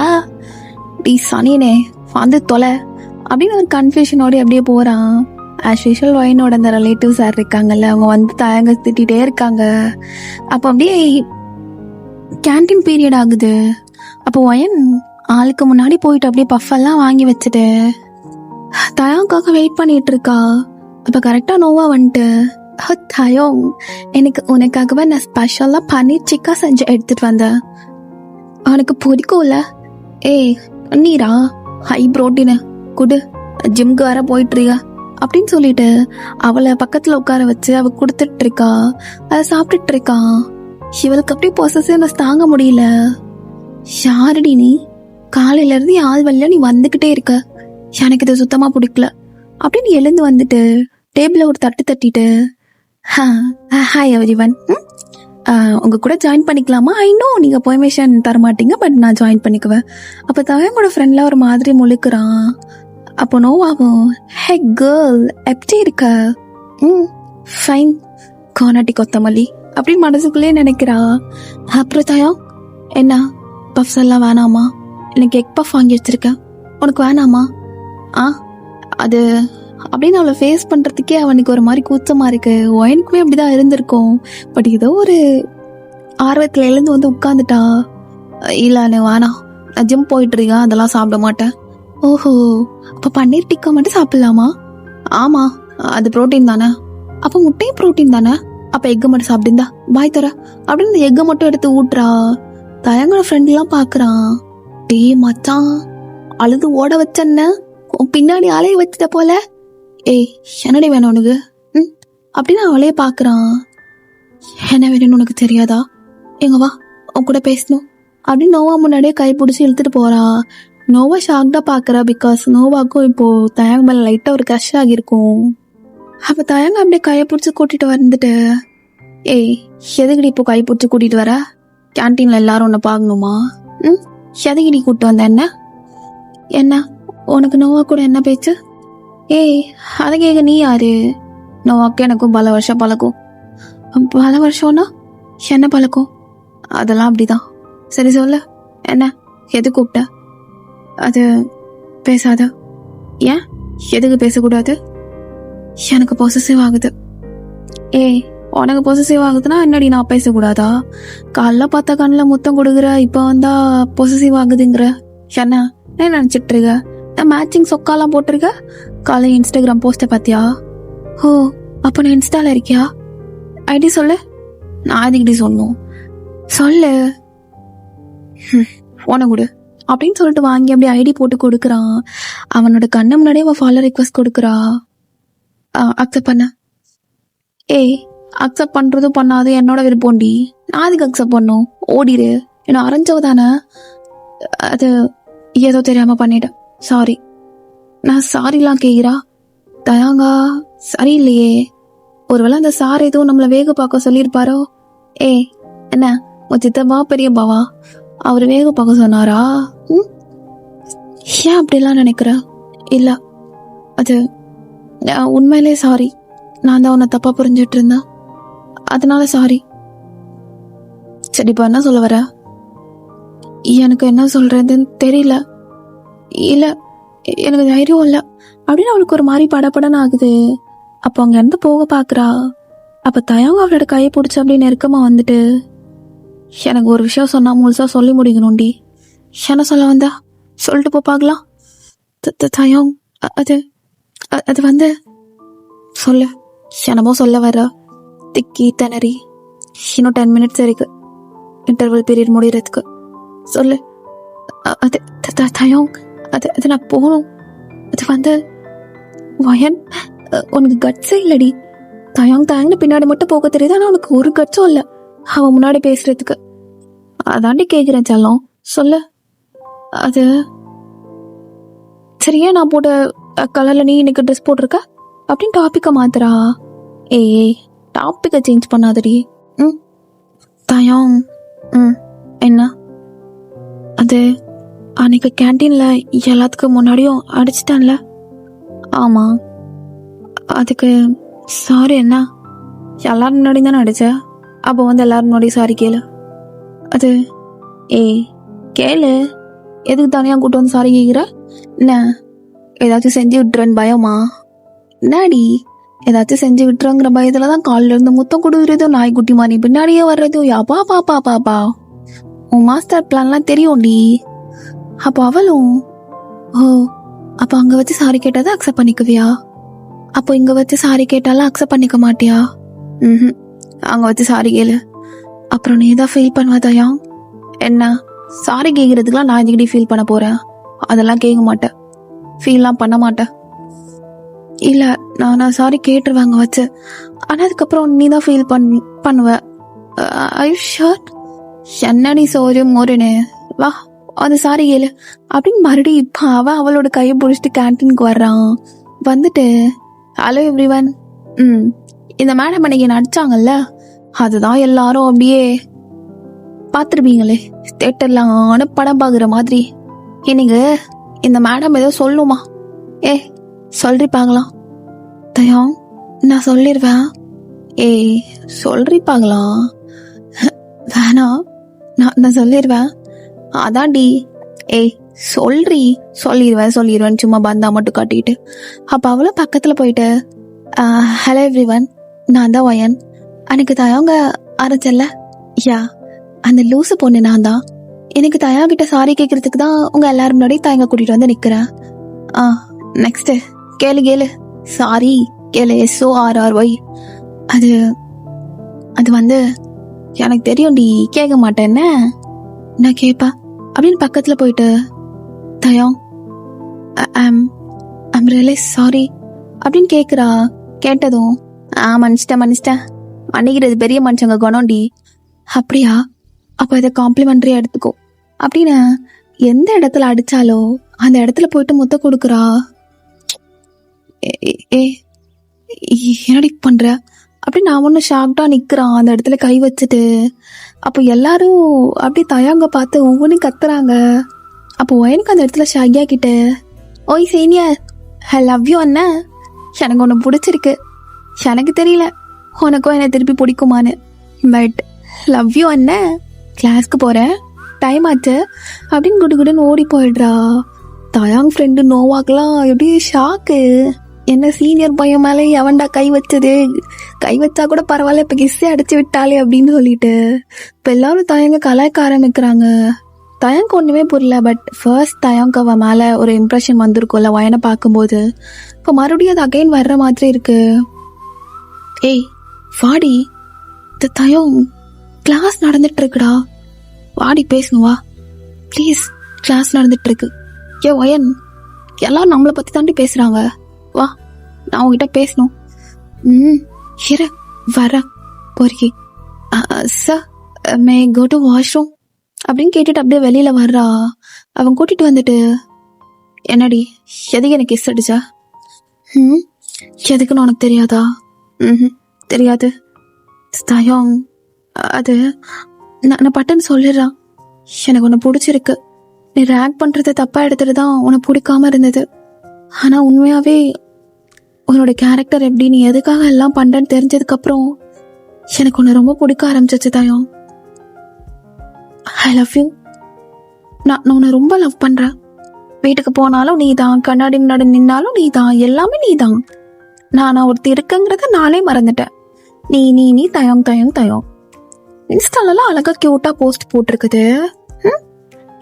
சனியனே வந்து தொலை அப்படின்னு ஒரு கன்ஃபியூஷனோட அப்படியே போறான். ஆஸ் யூஷுவல் ஒயனோட அந்த ரிலேட்டிவ்ஸ் யார் இருக்காங்கல்ல, அவங்க வந்து தயங்க திட்டிகிட்டே இருக்காங்க. அப்போ அப்படியே கேன்டீன் பீரியட் ஆகுது. அப்போ ஒயன் ஆளுக்கு முன்னாடி போயிட்டு அப்படியே பஃபெல்லாம் வாங்கி வச்சுட்டு தயாங்காக வெயிட் பண்ணிட்டு இருக்கா. அப்ப கரெக்டா நோவா வந்துட்டு, தயோங் எனக்கு உனக்காகவே நான் ஸ்பெஷலா பன்னீர் சிக்கா செஞ்சு எடுத்துட்டு வந்தேன், அவனுக்கு பிடிக்கும்ல. நீரா ஹை புரோட்டீனு குடு, ஜிம்க்கு வர போயிட்டு இருக்க அப்படின்னு சொல்லிட்டு அவளை பக்கத்துல உட்கார வச்சு அவ கொடுத்துட்டு இருக்கா. அதை சாப்பிட்டுட்டு இருக்கான். இவளுக்கு அப்படியே பொசசிவ்னஸ் தாங்க முடியல. யாருடி நீ? காலையில இருந்து ஆள் வழியா நீ வந்துகிட்டே இருக்க, எனக்கு இது சுத்தமா பிடிக்கல அப்படின்னு எழுந்து வந்துட்டு டேபிள ஒரு தட்டு தட்டிட்டு, ஹாய் எவ்ரிவன், உங்க கூட ஜாயின் பண்ணிக்கலாமா? ஐ நோ நீங்க பெர்மிஷன் தர மாட்டீங்க, பட் நான் ஜாயின் பண்ணிக்குவேன். அப்ப தயங்கோட ஃப்ரெண்ட்ல ஒரு மாதிரி முழுக்கிறான். அப்போ நோவாகும், ஹே கேர்ள் எப்படி இருக்க? ஃபைன் கோனாட்டி கொத்தமல்லி அப்படின்னு மனசுக்குள்ளே நினைக்கிறா. அப்புறம் தயம், என்ன பஃப்ஸ் எல்லாம் வேணாமா? எனக்கு எக் பஃப் வாங்கி வச்சிருக்கேன், உனக்கு வேணாமா? அது அப்படின்னு அவளை ஃபேஸ் பண்றதுக்கே அவனுக்கு ஒரு மாதிரி கூச்சமா இருக்கு. ஒயனுக்குமே அப்படிதான் இருந்திருக்கும். பட் ஏதோ ஒரு ஆர்வத்துல எழுந்து வந்து உட்காந்துட்டா. இல்ல வேணாம், நான் ஜிம் போயிட்டு இருக்கேன், அதெல்லாம் சாப்பிட மாட்டேன். ஓஹோ, அப்ப பன்னீர் டிக்கா மட்டும் சாப்பிடலாமா? ஆமா, அது புரோட்டீன் தானே. அப்ப முட்டையும் புரோட்டீன் தானே. அப்ப எக்கு மட்டும் சாப்பிடுந்தா பாய் தர அப்படின்னு எக்கை மட்டும் எடுத்து ஊட்டுறா. தயங்கோட ஃப்ரெண்ட் எல்லாம் பாக்குறான். மச்சான் அழுது ஓட வச்சன்ன பின்னாடி அலைய வச்சுட்ட போல. என்னடி வேணும் உனக்கு அப்படின்னு அவளையே பாக்குறான். என்ன வேணும்னு உனக்கு தெரியாதா? எங்க வா, உன் கூட பேசணும் அப்படின்னு நோவா முன்னாடியே கை பிடிச்சி இழுத்துட்டு போறா. நோவா ஷாக்டா பாக்குறா. பிகாஸ் நோவாக்கும் இப்போ தயங்க மேல லைட்டா ஒரு கஷ் ஆகிருக்கும். அப்ப தயங்க அப்படியே கையை பிடிச்சி கூட்டிட்டு வந்துட்டு, ஏய், எதுக்குடி இப்போ கை பிடிச்சி கூட்டிட்டு வர? கேன்டீன்ல எல்லாரும் உன்னை பார்க்கணுமா? ம், எதுக்குடி கூப்பிட்டு வந்த? என்ன உனக்கு நோவா கூட என்ன பேச்சு? ஏய், அதை கேட்க நீ யாரு? நோவாக்கு எனக்கும் பல வருஷம் பழக்கம். பல வருஷம்னா என்ன பழக்கம்? அதெல்லாம் அப்படிதான். சரி சொல்லு, என்ன எது கூப்பிட்ட? அது பேசாத. ஏன், எதுக்கு பேசக்கூடாது? எனக்கு பொசசிவ் ஆகுது. ஏய், உனக்கு பொசசிவ் ஆகுதுன்னா என்னடி நான் பேசக்கூடாதா? காலைல பார்த்தா கண்ணில் முத்தம் கொடுக்குற, இப்போ வந்தா பொசசிவ் ஆகுதுங்கிற. என்ன நினைச்சிட்டு இருக்க? நான் மேட்சிங் சொக்காலாம் போட்டிருக்க. காலை இன்ஸ்டாகிராம் போஸ்ட பாத்தியா? ஓ, அப்ப நான் இன்ஸ்டால இருக்கியா? ஐடி சொல்லு. நான் அதுக்கிட்டே சொல்லணும். சொல்லு. போன கொடு அப்படின்னு சொல்லிட்டு வாங்கி அப்படியே ஐடி போட்டு கொடுக்குறான். அவனோட கண்ணு முன்னாடியே அவன் ஃபாலோ ரிக்வெஸ்ட் கொடுக்குறா. அக்செப்ட் பண்ண. ஏய், அக்செப்ட் பண்றதும் பண்ணாது என்னோட விருப்பம்டி. நான் அதுக்கு அக்செப்ட் பண்ணும்? ஓடிடு. என்ன அரைஞ்சவ தானே. அது ஏதோ தெரியாம பண்ணிட்டேன், சாரி. நான் சாரிலாம் கேக்குறா. தயாங்கா சரியில்லையே. ஒருவேளை அந்த சார் ஏதோ நம்மள வேக பார்க்க சொல்லியிருப்பாரோ? ஏய், என்ன உன் சித்தப்பா பெரியப்பாவா? அவர் வேக பார்க்க சொன்னாரா? ஏன் அப்படிலாம் நினைக்கிற? இல்ல, அது உண்மையிலே சாரி. நான் தான் உன்னை தப்பா புரிஞ்சிட்டு இருந்தேன், அதனால சாரி. சரி, இப்ப என்ன சொல்ல வர? எனக்கு என்ன சொல்றதுன்னு தெரியல. இல்ல, எனக்கு தைரியம் இல்ல அப்படின்னு அவளுக்கு ஒரு மாதிரி படப்படன்னு ஆகுது. அப்போ அங்க இருந்து போக பாக்குறா. அப்ப தயங்க அவளோட கையை பிடிச்சி அப்படி நெருக்கமா வந்துட்டு, எனக்கு ஒரு விஷயம் சொன்னா முழுசா சொல்லி முடிக்கணும்டி. என்ன சொல்ல வந்தா சொல்லிட்டு போ பார்க்கலாம். தயம், அது அது வந்து சொல்லு. என்னமோ சொல்ல வர திக்கி திணறி. இன்னும் 10 minutes இருக்கு இன்டர்வல் பீரியட் முடியறதுக்கு. சொல்லு. அது தயம், அது நான் போகணும். அது வந்து வயன், உனக்கு கட்ஸே இல்லடி. தயங்னு பின்னாடி மட்டும் போக தெரியுது, ஆனா உனக்கு ஒரு கட்ஸும் இல்ல அவன் முன்னாடி பேசுறதுக்கு. அதாண்டி கேக்குறேன் செல்லம், சொல்லு. அது சரியா நான் போட்ட கலர்ல நீ இன்னைக்கு ட்ரெஸ் போட்டிருக்க அப்படின்னு டாபிக்க மாத்துறா. ஏய், டாபிக்க சேஞ்ச் பண்ணாதடி. தயம், என்ன? அது அன்னைக்கு கேன்டீன்ல எல்லாத்துக்கும் முன்னாடியும் அடிச்சிட்டான்ல? ஆமா, அதுக்கு சாரி. என்ன, எல்லாரும் முன்னாடி தானே அடிச்ச? அப்போ வந்து எல்லாரும் முன்னாடி சாரி கேளு. அது ஏய் கேளு. எதுக்கு தனியா கூட்டு வந்து சாரி கேக்குற? என்ன ஏதாச்சும் செஞ்சு விட்டுறேன்னு பயமா? என்னாடி, ஏதாச்சும் செஞ்சு விட்டுறங்கிற பயத்துலதான் காலில இருந்து முத்தம் கொடுக்குறதும் நாய்க்குட்டி மாதிரி பின்னாடியே வர்றதும். யாப்பா பாப்பா பாப்பா, உன் மாஸ்டர் பிளான்லாம் தெரியும்டி. அப்போ அவளும், ஓ அப்ப அங்க வச்சு சாரி கேட்டாதான் அக்செப்ட் பண்ணிக்குவியா? அப்போ இங்க வச்சு சாரி கேட்டாலும் அக்செப்ட் பண்ணிக்க மாட்டியா? அங்க வச்சு சாரி கேளு, அப்புறம் நீ தான் ஃபீல் பண்ணுவதாயா? என்ன, சாரி கேட்கறதுக்குலாம் நான் இதுக்கிட்டே ஃபீல் பண்ண போறேன்? அதெல்லாம் கேட்க மாட்டேன், ஃபீல்லாம் பண்ண மாட்டேன். இல்ல, நான் சாரி கேட்டுருவாங்க வச்சு, ஆனா அதுக்கப்புறம் நீ தான் ஃபீல் பண்ணுவ. ஐ ஷூர்? என்னடி சோறு மோருன்னு, வா அது சாரி கேளு அப்படின்னு மறுபடியும் இப்ப அவன் அவளோட கையை பிடிச்சிட்டு கேன்டீனுக்கு வர்றான். வந்துட்டு, ஹலோ எவ்ரிவன், இந்த மேடம் அன்னைக்கு நடிச்சாங்கல்ல, அதுதான் எல்லாரும் அப்படியே பார்த்துருப்பீங்களே தேட்டர்லான படம் பாக்குற மாதிரி. இன்னைக்கு இந்த மேடம் ஏதோ சொல்லுமா? சொல்றிப்பாங்களாம். தயம், நான் சொல்லிடுவேன். ஏய் சொல்றிப்பாங்களாம். வேணாம், நான் சொல்லிடுவேன். அதான்டி. ஏய் சொல்லிடுவேன் சும்மா பந்தா மட்டும் காட்டிட்டு. அப்ப அவள பக்கத்துல போயிட்டு, ஹலோ எவ்ரிவன், நான் தான் வயன். அன்னைக்கு தயங்க அரைச்சல்ல, யா அந்த லூசு பொண்ணு நான் தான். எனக்கு தயா கிட்ட சாரி கேட்கறதுக்கு தான் உங்க எல்லாரும் முன்னாடி தயங்க கூட்டிட்டு வந்து நிக்கிறேன். நெக்ஸ்ட் கேளு சாரி கேளு. SORRY. அது வந்து எனக்கு தெரியும்டி, கேட்க மாட்டேன்னு. நான் கேப்பா அப்படின்னு பக்கத்துல போயிட்டு, தயம் ஐம் ரியலி சாரி அப்படின்னு கேக்குறா. கேட்டதும், மன்னிச்சிட்டேன், மன்னிக்கிறது பெரிய மனுஷங்க குணம்டி. அப்படியா? அப்ப இதை காம்ப்ளிமெண்ட்ரி எடுத்துக்கோ அப்படின்னு எந்த இடத்துல அடிச்சாலோ அந்த இடத்துல போயிட்டு முத்த கொடுக்குறா. என்னடி பண்ற அப்படி நான் ஒன்றும் ஷாக்டாக நிற்கிறான் அந்த இடத்துல கை வச்சுட்டு. அப்போ எல்லாரும் அப்படியே தயாங்க பார்த்து ஒவ்வொன்றும் கத்துறாங்க. அப்போ எனக்கு அந்த இடத்துல ஷாகியா கிட்ட, ஓய் சீனியர், ஐ லவ் யூ அண்ணா, எனக்கு ஒன்று பிடிச்சிருக்கு. எனக்கு தெரியல உனக்கும் என்னை திருப்பி பிடிக்குமான்னு, பட் லவ் யூ அண்ணா, கிளாஸ்க்கு போகிறேன், டைம் ஆச்சு அப்படின்னு குடுகுடுன்னு ஓடி போயிடுறா. தயாங் ஃப்ரெண்டு நோவாக்கெலாம் எப்படி ஷாக்கு. என்ன சீனியர் பையன் மேலே எவன்டா கை வச்சது, கை வச்சா கூட பரவாயில்ல, இப்போ கிஸ்ஸே அடிச்சு விட்டாலே அப்படின்னு சொல்லிட்டு இப்போ எல்லாரும் தயங்க கலாய்க்க ஆரம்பிக்கிறாங்க. தயங்க ஒன்றுமே புரியல. பட் ஃபர்ஸ்ட் தயங்க அவன் மேலே ஒரு இம்ப்ரெஷன் வந்திருக்கும்ல வயனை பார்க்கும்போது. இப்போ மறுபடியும் அது அகைன் வர்ற மாதிரி இருக்கு. ஏய் வாடி, இந்த தயம் கிளாஸ் நடந்துட்டு இருக்குடா, வாடி பேசணும் வா ப்ளீஸ், கிளாஸ் நடந்துட்டு இருக்கு. ஏ வயன், எல்லாரும் நம்மளை பற்றி தாண்டி பேசுகிறாங்க, வா நான் உங்ககிட்ட பேசணும். இரு வர பொறுக்கி. Sir may go to washroom அப்படின்னு கேட்டுட்டு அப்படியே வெளியில வர்றா. அவன் கூட்டிட்டு வந்துட்டு, என்னடி எதுக்கு எனக்கு கிஸ் அடிச்சா? எதுக்குன்னு உனக்கு தெரியாதா? தெரியாது தயம், அது நான் பட்டுன்னு சொல்லிடுறான். எனக்கு உன்னை பிடிச்சிருக்கு, நீ ரேக் பண்றதை தப்பா எடுத்துட்டு தான் உனக்கு பிடிக்காம இருந்தது. ஆனா உண்மையாவே உன்னோட கேரக்டர் எப்படி, நீ எதுக்காக எல்லாம் பண்றேன்னு தெரிஞ்சதுக்கு அப்புறம் எனக்கு உன்னை ரொம்ப பிடிக்க ஆரம்பிச்சிச்சு தயம். I love you. நான் உன்னை ரொம்ப லவ் பண்றேன். வீட்டுக்கு போனாலும் நீ தான், கண்ணாடி முன்னாடி நின்னாலும் நீ தான், எல்லாமே நீ தான். நான் ஒருத்தி இருக்குங்கிறத நானே மறந்துட்டேன். நீ நீ நீ தயம் தயம் தயம். இன்ஸ்டாலெல்லாம் அழகா கியூட்டா போஸ்ட் போட்டிருக்குது.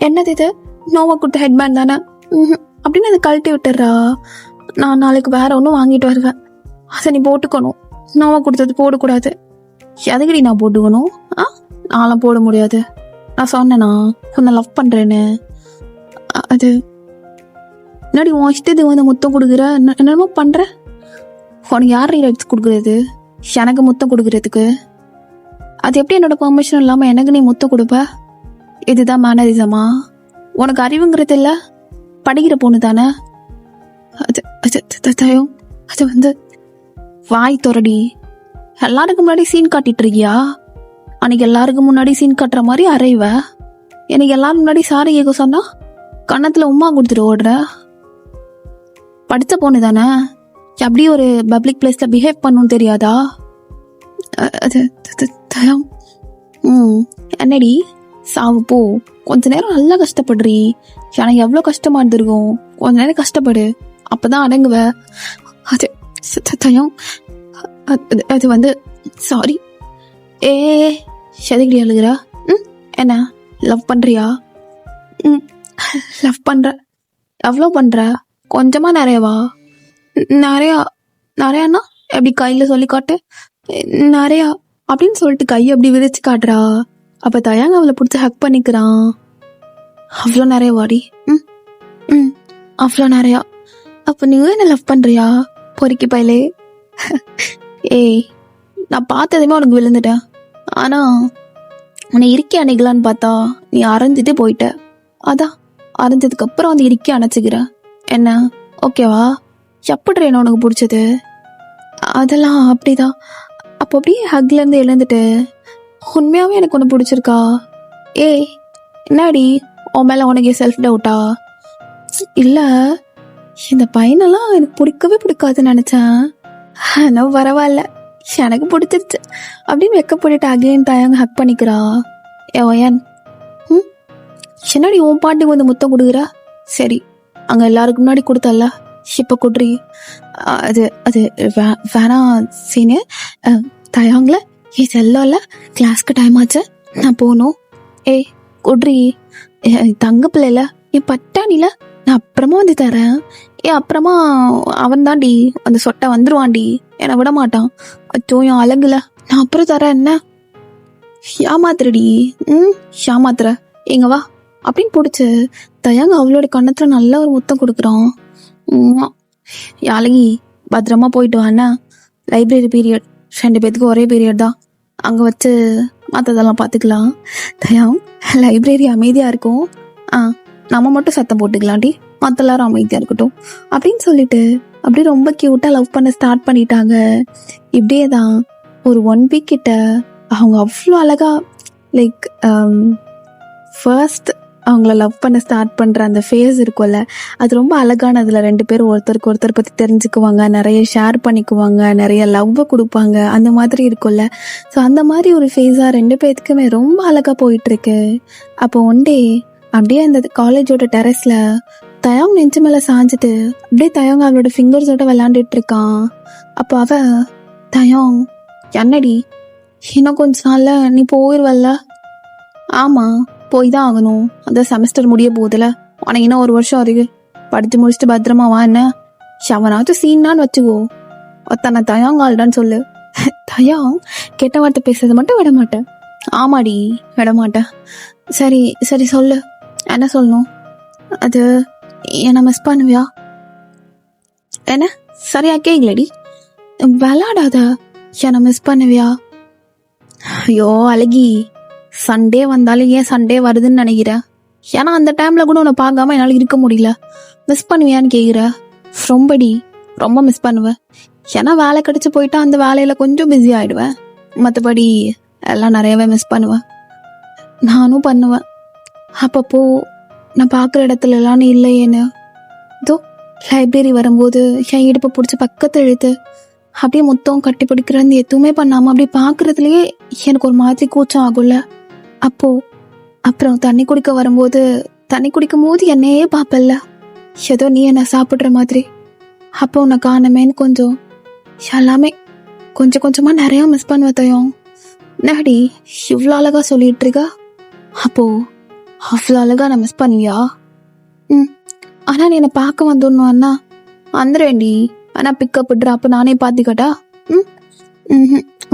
என்னது இது, நோவா கொடுத்த ஹெட்பேண்ட் தானே அப்படின்னு அதை கழட்டி விட்டுறா. நான் நாளைக்கு வேற ஒன்றும் வாங்கிட்டு வருவேன், அதை நீ போட்டுக்கணும். நோவா கொடுத்தது போடக்கூடாது. எதுக்கடி நான் போட்டுக்கணும்? நான்லாம் போட முடியாது. நான் சொன்னேனா உன்னை லவ் பண்றேன்னு? அது முன்னாடி உன் இஷ்டத்துக்கு வந்து முத்தம் கொடுக்குற, என்னமோ பண்ற. உனக்கு யார் ரைட்ஸ் கொடுக்குறது எனக்கு முத்தம் கொடுக்கறதுக்கு? அது எப்படி என்னோட பெர்மிஷன் இல்லாம எனக்கு நீ முத்தம் கொடுப்ப? இதுதான் மேனரிசமா? உனக்கு அறிவுங்கிறது இல்ல, படிக்கிற பொண்ணு தானே. அது வந்து வாய் தொரடி. எல்லாருக்கும் முன்னாடி சீன் காட்டிட்டு இருக்கியா? அன்னைக்கு எல்லாருக்கும் முன்னாடி சீன் காட்டுற மாதிரி அறைவ, எனக்கு எல்லாரும் முன்னாடி சாரி கேட்க சொன்னா கன்னத்துல உமா கொடுத்துட்டு ஓடுற. படித்த பொண்ணு தானே, அப்படி ஒரு பப்ளிக் பிளேஸ்ல பிஹேவ் பண்ணணும்னு தெரியாதா? என்னடி சாவு போ, கொஞ்ச நேரம் நல்லா கஷ்டப்படுறீ. எனக்கு எவ்வளவு கஷ்டமா இருந்திருக்கும், கொஞ்ச நேரம் கஷ்டப்படு, அப்பதான் அடங்குவ. அது தயம், அது வந்து சாரி. எதுக்கடி அழுகிறா? என்ன லவ் பண்றியா? லவ் பண்ற. எவ்வளோ பண்ற? கொஞ்சமா நிறையவா? நிறையா. நிறையானா எப்படி கையில சொல்லி காட்டு. நிறையா அப்படின்னு சொல்லிட்டு கையை அப்படி விரிச்சு காட்டுறா. அப்ப தயாங்க அவளை பிடிச்சி ஹக் பண்ணிக்கிறான். அவ்வளோ நிறைய வாடி. அவ்வளோ நிறையா. அப்ப நீ என்ன லவ் பண்றியா பொறுக்கி பயலே? ஏய் நான் பார்த்ததுமே உனக்கு விழுந்துட்டேன். ஆனா உன்னை இறுக்கி அணைக்கலான்னு பார்த்தா நீ அரைஞ்சிட்டு போயிட்ட. அதான் அரைஞ்சதுக்கு அப்புறம் வந்து இறுக்கி அணைச்சிக்கிற. என்ன ஓகேவா? எப்படிற என்ன உனக்கு பிடிச்சது? அதெல்லாம் அப்படிதான். அப்போ அப்படியே ஹக்ல இருந்து எழுந்துட்டு, உண்மையாவே எனக்கு ஒன்று பிடிச்சிருக்கா? ஏய் என்னடி உன் மேல உனக்கு செல்ஃப் டவுட்டா? இல்ல, இந்த பையனெல்லாம் எனக்கு பிடிக்கவே பிடிக்காதுன்னு நினைச்சேன். ஆனா பரவாயில்ல, எனக்கு பிடிச்சிருச்சு அப்படின்னு வெக்கப்பட்டுட்டு அகைன் தயங்க ஹக் பண்ணிக்கிறா. ஏன் என்னடி உன் பாட்டுக்கு வந்து முத்தம் கொடுக்குறா? சரி, அங்க எல்லாருக்கும் முன்னாடி கொடுத்தல்ல, இப்ப குட்ரி. அது அது வேணா சீனு. தயாங்கள செல்லல, கிளாஸ்க்கு டைம் ஆச்சு, நான் போகணும். ஏய் குட்ரி, தங்க பிள்ளைல என் பட்டாணில, நான் அப்புறமா வந்து தரேன். அப்புறமா அவன் தாண்டி அந்த சொட்டை வந்துருவான்டி, என்னை விட மாட்டான். அச்சோயம் அழகுல, நான் அப்புறம் தரேன். என்ன ஏமாத்துறடி? ஏமாத்துற, எங்க வா அப்படின்னு பிடிச்சு தயாங்க அவளோட கண்ணத்துல நல்ல ஒரு முத்தம் கொடுக்குறான். அழகி பத்திரமா போயிட்டு வாண்ணா. லைப்ரரி பீரியட் 2 பேத்துக்கு ஒரே பீரியட் தான், அங்க வச்சு மற்றதெல்லாம் பார்த்துக்கலாம். தயாங் லைப்ரரி அமைதியா இருக்கும், நம்ம மட்டும் சத்தம் போட்டுக்கலாம்டி, மற்ற எல்லாரும் அமைதியா இருக்கட்டும் அப்படின்னு சொல்லிட்டு அப்படியே ரொம்ப கியூட்டா லவ் பண்ண ஸ்டார்ட் பண்ணிட்டாங்க. இப்படியே தான் ஒரு 1 வீக் கிட்ட அவங்க அவ்வளோ அழகா லைக் ஃபர்ஸ்ட் அவங்கள லவ் பண்ண ஸ்டார்ட் பண்ணுற அந்த ஃபேஸ் இருக்கும்ல, அது ரொம்ப அழகானதில் 2 பேரும் ஒருத்தருக்கு ஒருத்தர் பற்றி தெரிஞ்சுக்குவாங்க, நிறைய ஷேர் பண்ணிக்குவாங்க, நிறைய லவ்வை கொடுப்பாங்க, அந்த மாதிரி இருக்கும்ல. ஸோ அந்த மாதிரி ஒரு ஃபேஸாக 2 பேர்த்துக்குமே ரொம்ப அழகாக போயிட்டுருக்கு. அப்போ ஒன் டே அப்படியே அந்த காலேஜோட டெரஸில் தயங் நெஞ்சு மேலே சாஞ்சிட்டு அப்படியே தயங் அவளோட ஃபிங்கர்ஸோட விளாண்டுட்டு இருக்கான். அப்போ தயங் என்னடி இன்னும் கொஞ்ச நாளில் நீ போயிடுவல்ல? ஆமாம், போய் தான் ஆகணும், அந்த செமஸ்டர் முடிய போதில்ல, ஆனால் இன்னும் 1 வருஷம் இருக்கு, படித்து முடிச்சுட்டு பத்திரமா வா. என்ன ஷவனாச்சும் சீன்னான்னு வச்சுக்கோ, ஒத்தனை தயாங் ஆள்டான்னு சொல்லு. தயாங் கெட்ட வார்த்தை பேசுறது மட்டும் விட மாட்டேன். ஆமாடி விட மாட்டேன். சரி சரி சொல்லு, என்ன சொல்லணும்? அது என்னை மிஸ் பண்ணுவியா? என்ன சரியா கேட்கலடி, விளாடாத, என்னை மிஸ் பண்ணுவியா? ஐயோ அழகி, சண்டே வந்தாலும் ஏன் சண்டே வருதுன்னு நினைக்கிறேன்? ஏன்னா அந்த டைமில் கூட உன்னை பார்க்காம என்னால் இருக்க முடியல. மிஸ் பண்ணுவியான்னு கேட்குற? ரொம்படி ரொம்ப மிஸ் பண்ணுவேன். ஏன்னா வேலை கிடச்சி போயிட்டா அந்த வேலையில் கொஞ்சம் பிஸி ஆகிடுவேன், மற்றபடி எல்லாம் நிறையவே மிஸ் பண்ணுவேன். நானும் பண்ணுவேன். அப்பப்போ நான் பார்க்குற இடத்துல எல்லாம் நீ இல்லையேன்னு, இதோ லைப்ரரி வரும்போது என் இடுப்பை பிடிச்சி பக்கத்தில் இழுத்து அப்படியே மொத்தம் கட்டி பிடிக்கிறது எதுவுமே பண்ணாமல் அப்படி பார்க்குறதுலையே எனக்கு ஒரு மாதிரி கூச்சம் ஆகும்ல. அப்புறம் தண்ணி குடிக்க வரும்போது தண்ணி குடிக்கும் போது என்னையே பார்ப்பல்ல, ஏதோ நீ என்ன சாப்பிட்ற மாதிரி. அப்போ உன்னை காணமேன்னு கொஞ்சம் எல்லாமே கொஞ்சம் கொஞ்சமாக நிறையா மிஸ் பண்ணுவேன். தயம் நடி இவ்வளோ அழகா சொல்லிட்டு இருக்கா, அப்போ அவ்வளோ அழகா நான் மிஸ் பண்ணுவியா? ஆனால் நீ என்னை பார்க்க வந்துடணும்னா வந்துடுவேண்டி, ஆனால் பிக்கப் ட்ராப் நானே பார்த்துக்கட்டா?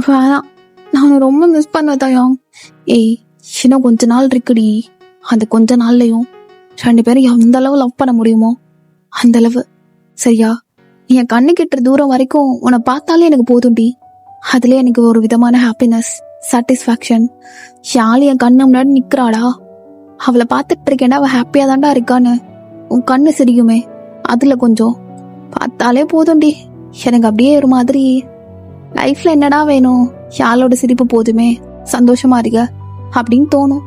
வேணாம், நான் ரொம்ப மிஸ் பண்ணுவேன் தயம். ஏய் இன்னும் கொஞ்ச நாள் இருக்குடி, அந்த கொஞ்ச நாள்லையும் 2 பேரும் எந்த அளவு லவ் பண்ண முடியுமோ அந்த அளவு, சரியா? நீ என் கண்ணு கிட்ட தூரம் வரைக்கும் உன்னை பார்த்தாலே எனக்கு போதும்டி. அதுலேயே எனக்கு ஒரு விதமான ஹாப்பினஸ், சாட்டிஸ்ஃபேக்ஷன். ஷாலி என் கண்ணு முன்னாடி நிற்கிறாடா, அவளை பார்த்துட்டு இருக்கேன்டா, அவள் ஹாப்பியாக தான்டா இருக்கான்னு உன் கண்ணு சிரிக்குமே, அதில் கொஞ்சம் பார்த்தாலே போதும்டி. எனக்கு அப்படியே ஒரு மாதிரி லைஃப்பில் என்னடா வேணும், ஷாலோட சிரிப்பு போதுமே, சந்தோஷமா இருக்க அப்படின்னு தோணும்.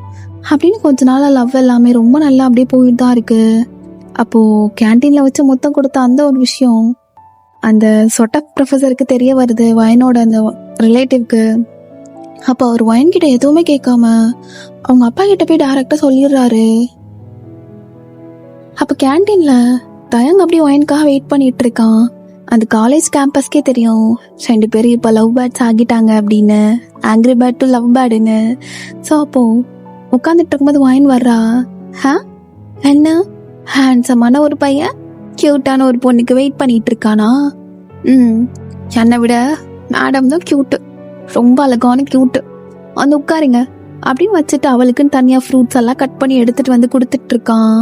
அப்படின்னு கொஞ்ச நாள் லவ் எல்லாமே ரொம்ப நல்லா அப்படியே போயிட்டு தான் இருக்கு. அப்போது கேன்டீனில் வச்சு மொத்தம் கொடுத்த அந்த ஒரு விஷயம் அந்த சொட்ட ப்ரொஃபஸருக்கு தெரிய வருது, வயனோட அந்த ரிலேட்டிவ்க்கு. அப்போ அவர் வயன் கிட்ட எதுவுமே கேட்காம அவங்க அப்பா கிட்ட போய் டைரக்டா சொல்லிடுறாரு. அப்போ கேன்டீனில் தயங் அப்படியே வயனுக்காக வெயிட் பண்ணிட்டு இருக்கான். அந்த காலேஜ் கேம்பஸ்க்கே தெரியும் 2 பேரும் இப்போ லவ் பேர்ட்ஸ் ஆகிட்டாங்க அப்படின்னு, ஆங்கிரி பேர்ட் டு லவ் பேர்டுன்னு. ஸோ அப்போ உட்காந்துட்டு இருக்கும்போது வயன் வர்றா. என்ன ஹேண்ட்ஸமான ஒரு பையன் கியூட்டான ஒரு பொண்ணுக்கு வெயிட் பண்ணிட்டு இருக்கானா? என்னை விட மேடம் தான் கியூட்டு, ரொம்ப அழகான கியூட்டு, வந்து உட்காருங்க அப்படின்னு வச்சுட்டு அவளுக்குன்னு தனியாக ஃப்ரூட்ஸ் எல்லாம் கட் பண்ணி எடுத்துட்டு வந்து கொடுத்துட்டு இருக்கான்.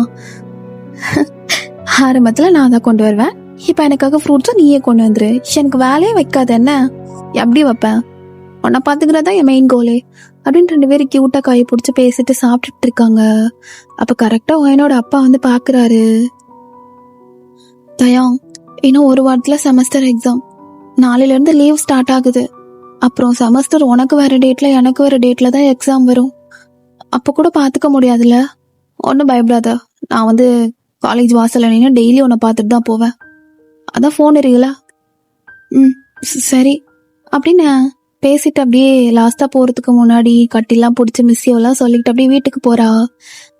ஆரம்பத்தில் நான் தான் கொண்டு வருவேன், இப்போ எனக்காக ஃப்ரூட்ஸும் நீயே கொண்டு வந்துரு, எனக்கு வேலையே வைக்காது, என்ன எப்படி வைப்பேன், உன்னை பார்த்துக்கிறதா என் மெயின் கோலே அப்படின்னு 2 பேரும் கியூட்டாக காயை பிடிச்சி பேசிட்டு சாப்பிட்டுட்டு இருக்காங்க. அப்போ கரெக்டாக என்னோட அப்பா வந்து பார்க்குறாரு. தயாங் இன்னும் 1 வாரத்தில் செமஸ்டர் எக்ஸாம், நாளையிலேருந்து லீவ் ஸ்டார்ட் ஆகுது. அப்புறம் செமஸ்டர் உனக்கு வேறு டேட்டில் எனக்கு வேறு டேட்டில் தான் எக்ஸாம் வரும். அப்போ கூட பார்த்துக்க முடியாதுல்ல? ஒன்றும் பயப்படாத, நான் வந்து காலேஜ் வாசலில் நின்று டெய்லி உன்னை பார்த்துட்டு தான் போவேன், அதான் ஃபோன் இருக்குல்ல? சரி அப்படின்னு பேசிட்டு அப்படியே லாஸ்ட்டாக போகிறதுக்கு முன்னாடி கட்டிலாம் பிடிச்சி மிஸ்ஸியோலாம் சொல்லிக்கிட்டு அப்படியே வீட்டுக்கு போகிறா.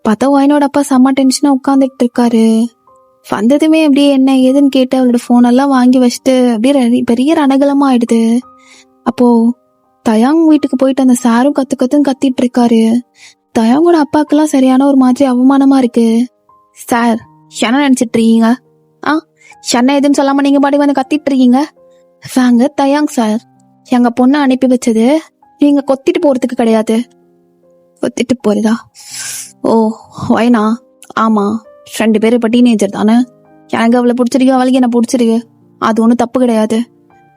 பார்த்தா வயனோட அப்பா செம்ம டென்ஷனாக உட்காந்துட்டு இருக்காரு. வந்ததுமே அப்படியே என்ன ஏதுன்னு கேட்டு அவளோட ஃபோனெல்லாம் வாங்கி வச்சுட்டு அப்படியே பெரிய ரணகலமாக ஆயிடுது. அப்போது தயாங் வீட்டுக்கு போயிட்டு அந்த சாரும் கத்துன்னு கத்திட்டு இருக்காரு. தயாங்கோட அப்பாக்கெல்லாம் சரியான ஒரு மாதிரி அவமானமாக இருக்கு. சார் என்ன நினச்சிட்டு இருக்கீங்க? என்ன எதுன்னு சொல்லாமல் நீங்கள் பாடி வந்து கத்திட்டு இருக்கீங்க? வாங்க தயாங் சார், எங்கள் பொண்ணை அனுப்பி வச்சது நீங்கள் கொத்திட்டு போகிறதுக்கு கிடையாது. கொத்திட்டு போகிறதா? ஓ வயனா? ஆமாம், 2 பேரும் இப்போ டீனேஜர் தானே, எனக்கு அவளை பிடிச்சிருக்கு, அவளுக்கு என்ன பிடிச்சிருக்கு, அது ஒன்றும் தப்பு கிடையாது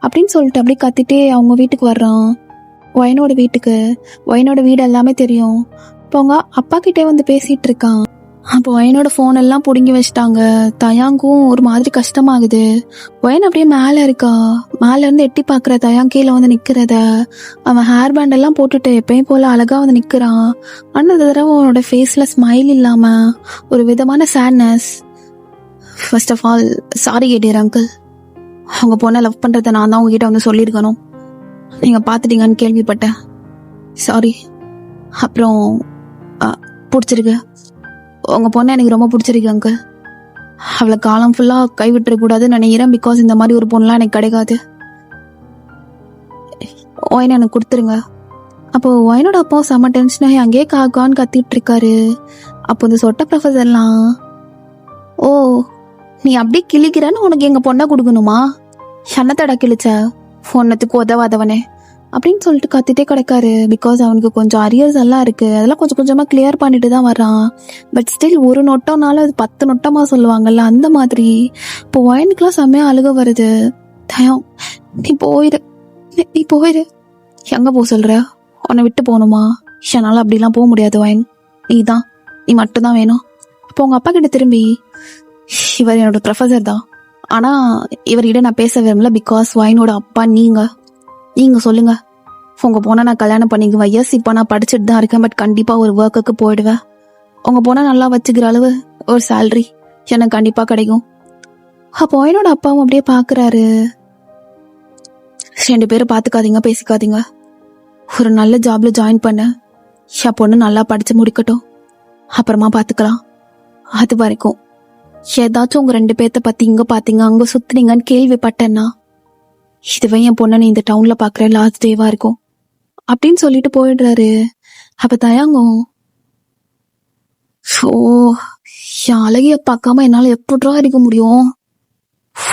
அப்படின்னு சொல்லிட்டு அப்படியே கத்திட்டே அவங்க வீட்டுக்கு வர்றான். வயனோட வீட்டுக்கு. வயனோட வீடு எல்லாமே தெரியும். இப்போ அவங்க அப்பா கிட்டே வந்து பேசிகிட்டு இருக்கான். அப்போ வயனோட ஃபோன் எல்லாம் பிடுங்கி வச்சிட்டாங்க. தயாங்கும் ஒரு மாதிரி கஷ்டமாகுது. வயன் அப்படியே மேலே இருக்கா. மேலே இருந்து எட்டி பார்க்குற தயாங் கீழே வந்து நிற்கிறத, அவன் ஹேர் பேண்ட் எல்லாம் போட்டுட்டு எப்பயும் போல அழகா வந்து நிற்கிறான். ஆனால் இந்த தடவை அவனோட ஃபேஸில் ஸ்மைல் இல்லாமல் ஒரு விதமான sadness. First of all sorry கேட்டீர் அங்கிள். அவங்க பொண்ணை லவ் பண்ணுறத நான் தான் உங்ககிட்ட வந்து சொல்லியிருக்கணும். நீங்கள் பார்த்துட்டீங்கன்னு கேள்விப்பட்டேன். சாரி. அப்புறம் பிடிச்சிருக்கு, உங்கள் பொண்ணை எனக்கு ரொம்ப பிடிச்சிருக்கு அங்கிள். அவளை காலம் ஃபுல்லாக கைவிட்டுறக்கூடாதுன்னு நினைக்கிறேன். பிகாஸ் இந்த மாதிரி ஒரு பொண்ணுலாம் எனக்கு கிடைக்காது. ஒயனை எனக்கு கொடுத்துருங்க. அப்போது ஒயனோட அப்பா செம்ம டென்ஷனாகி அங்கேயே காக்கான்னு கத்திட்டு இருக்காரு. அப்போ இந்த சொட்ட ப்ரொஃபஸர்லாம், ஓ நீ அப்படியே கிழிக்கிறன்னு உனக்கு எங்கள் பொண்ணை கொடுக்கணுமா? சன்னத்தடா கிழிச்ச பொண்ணத்துக்கு உதவாதவனே அப்படின்னு சொல்லிட்டு கத்திட்டே கிடக்காரு. பிகாஸ் அவனுக்கு கொஞ்சம் அரியர்ஸ் எல்லாம் இருக்குது. அதெல்லாம் கொஞ்சம் கொஞ்சமாக கிளியர் பண்ணிட்டு தான் வரான். பட் ஸ்டில் ஒரு நொட்டம்னால அது 10 நொட்டமாக சொல்லுவாங்கல்ல, அந்த மாதிரி. இப்போ ஒயனுக்குலாம் செம்மையாக அழுக வருது. தயம் நீ போயிரு, நீ போயிரு. எங்கே போக சொல்கிற? உன்னை விட்டு போகணுமா? என்னால் அப்படிலாம் போக முடியாது ஒயன். நீ மட்டும்தான் வேணும். இப்போ உங்கள் அப்பா கிட்ட திரும்பி, இவர் என்னோட ப்ரொஃபஸர் தான், ஆனால் இவர்கிட்ட நான் பேச விரும்பல. பிகாஸ் ஒயனோட அப்பா நீங்கள் சொல்லுங்கள். உங்கள் பொண்ணை நான் கல்யாணம் பண்ணிக்குவேன். எஸ் இப்போ நான் படிச்சுட்டு தான் இருக்கேன். பட் கண்டிப்பாக ஒரு ஒர்க்குக்கு போயிடுவேன். உங்கள் பொண்ணை நல்லா வச்சுக்கிற அளவு ஒரு சேல்ரி எனக்கு கண்டிப்பாக கிடைக்கும். அப்போ ஒயனோட அப்பாவும் அப்படியே பார்க்குறாரு. 2 பேரும் பார்த்துக்காதீங்க, பேசிக்காதீங்க. ஒரு நல்ல ஜாப்ல ஜாயின் பண்ண என் பொண்ணு நல்லா படித்து முடிக்கட்டும், அப்புறமா பார்த்துக்கலாம். அது வரைக்கும் ஏதாச்சும் உங்கள் 2 பேர்த்த பற்றி இங்கே பார்த்தீங்க அங்கே சுற்றுனீங்கன்னு கேள்விப்பட்டேன்னா இதுவே என் பொண்ணை நீ இந்த டவுனில் பார்க்குற லாஸ்ட் டேவாக இருக்கும் அப்படின்னு சொல்லிட்டு போயிடுறாரு. அப்போ தயாங்கும், ஸோ என் அழகிய பார்க்காம என்னால் எப்படிரா இருக்க முடியும்?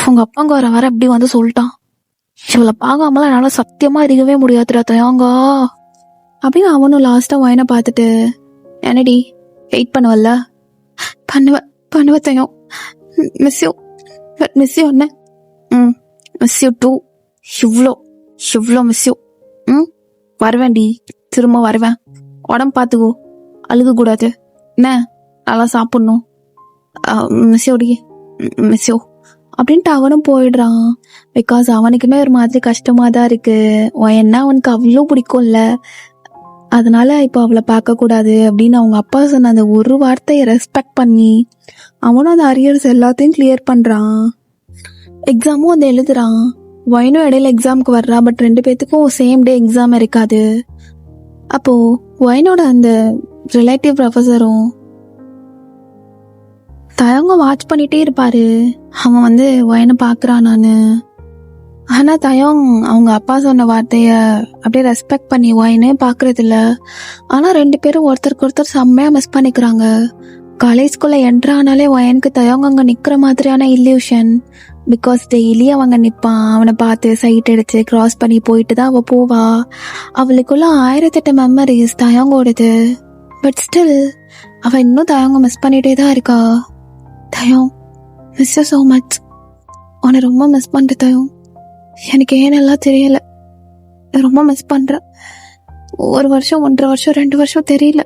உங்கள் அப்பாங்க வர அப்படி வந்து சொல்லிட்டான். இவளை பார்க்காமலாம் என்னால் சத்தியமாக இருக்கவே முடியாதுடா தயாங்கா அப்படின்னு அவனும் லாஸ்ட்டாக வயனை பார்த்துட்டு, என்னடி வெயிட் பண்ணுவல்ல? பண்ணுவேன் தயம். மிஸ் யூ என்ன? Miss you too. இவ்வளோ மிஸ் யூ. வருவேன்டி, திரும்ப வருவேன். உடம்பு பார்த்துக்கோ, அழுகக்கூடாது என்ன, நல்லா சாப்பிட்ணும். மிஸ் யூ அப்படின்ட்டு அவனும் போயிடுறான். பிகாஸ் அவனுக்குமே ஒரு மாதிரி கஷ்டமாக தான் இருக்குது. என்ன அவனுக்கு அவ்வளோ பிடிக்கும்ல, அதனால இப்போ அவளை பார்க்கக்கூடாது அப்படின்னு அவங்க அப்பா சொன்ன அந்த ஒரு வார்த்தையை ரெஸ்பெக்ட் பண்ணி அவனும் அந்த அரியர்ஸ் எல்லாத்தையும் கிளியர் பண்ணுறான். எக்ஸாமும் அதை எழுதுறான். ஒயனும் இடையில எக்ஸாமுக்கு வர்றா. பட் 2 பேர்த்துக்கும் சேம் டே எக்ஸாம் இருக்காது. அப்போது ஒயனோட அந்த ரிலேட்டிவ் ப்ரொஃபஸரும் தயங்க வாட்ச் பண்ணிகிட்டே இருப்பார். அவன் வந்து ஒயனை பார்க்குறான். நான் ஆனால் தயம் அவங்க அப்பா சொன்ன வார்த்தையை அப்படியே ரெஸ்பெக்ட் பண்ணி ஒயனே பார்க்குறதில்ல. ஆனால் 2 பேரும் ஒருத்தருக்கு ஒருத்தர் செம்மையாக மிஸ் பண்ணிக்கிறாங்க. காலேஜ்குள்ளே என்ட்ரானாலே ஒயனுக்கு தயங்க அங்கே நிற்கிற மாதிரியான இல்யூஷன். பிகாஸ் டெய்லி அவங்க நிற்பான், அவனை பார்த்து சைட் அடித்து க்ராஸ் பண்ணி போயிட்டு தான் அவள் போவா. அவளுக்குள்ள 1008 மெமரிஸ் தயங்கோடுது. பட் ஸ்டில் அவள் இன்னும் தயங்க மிஸ் பண்ணிகிட்டே தான் இருக்கா. தயம் மிஸ் யூ ஸோ மச். உன்னை ரொம்ப மிஸ் பண்ணுற தயம். எனக்கு ஏனெல்லாம் தெரியலை, ரொம்ப மிஸ் பண்ணுறேன். 1 வருஷம் 1.5 வருஷம் 2 வருஷம் தெரியல,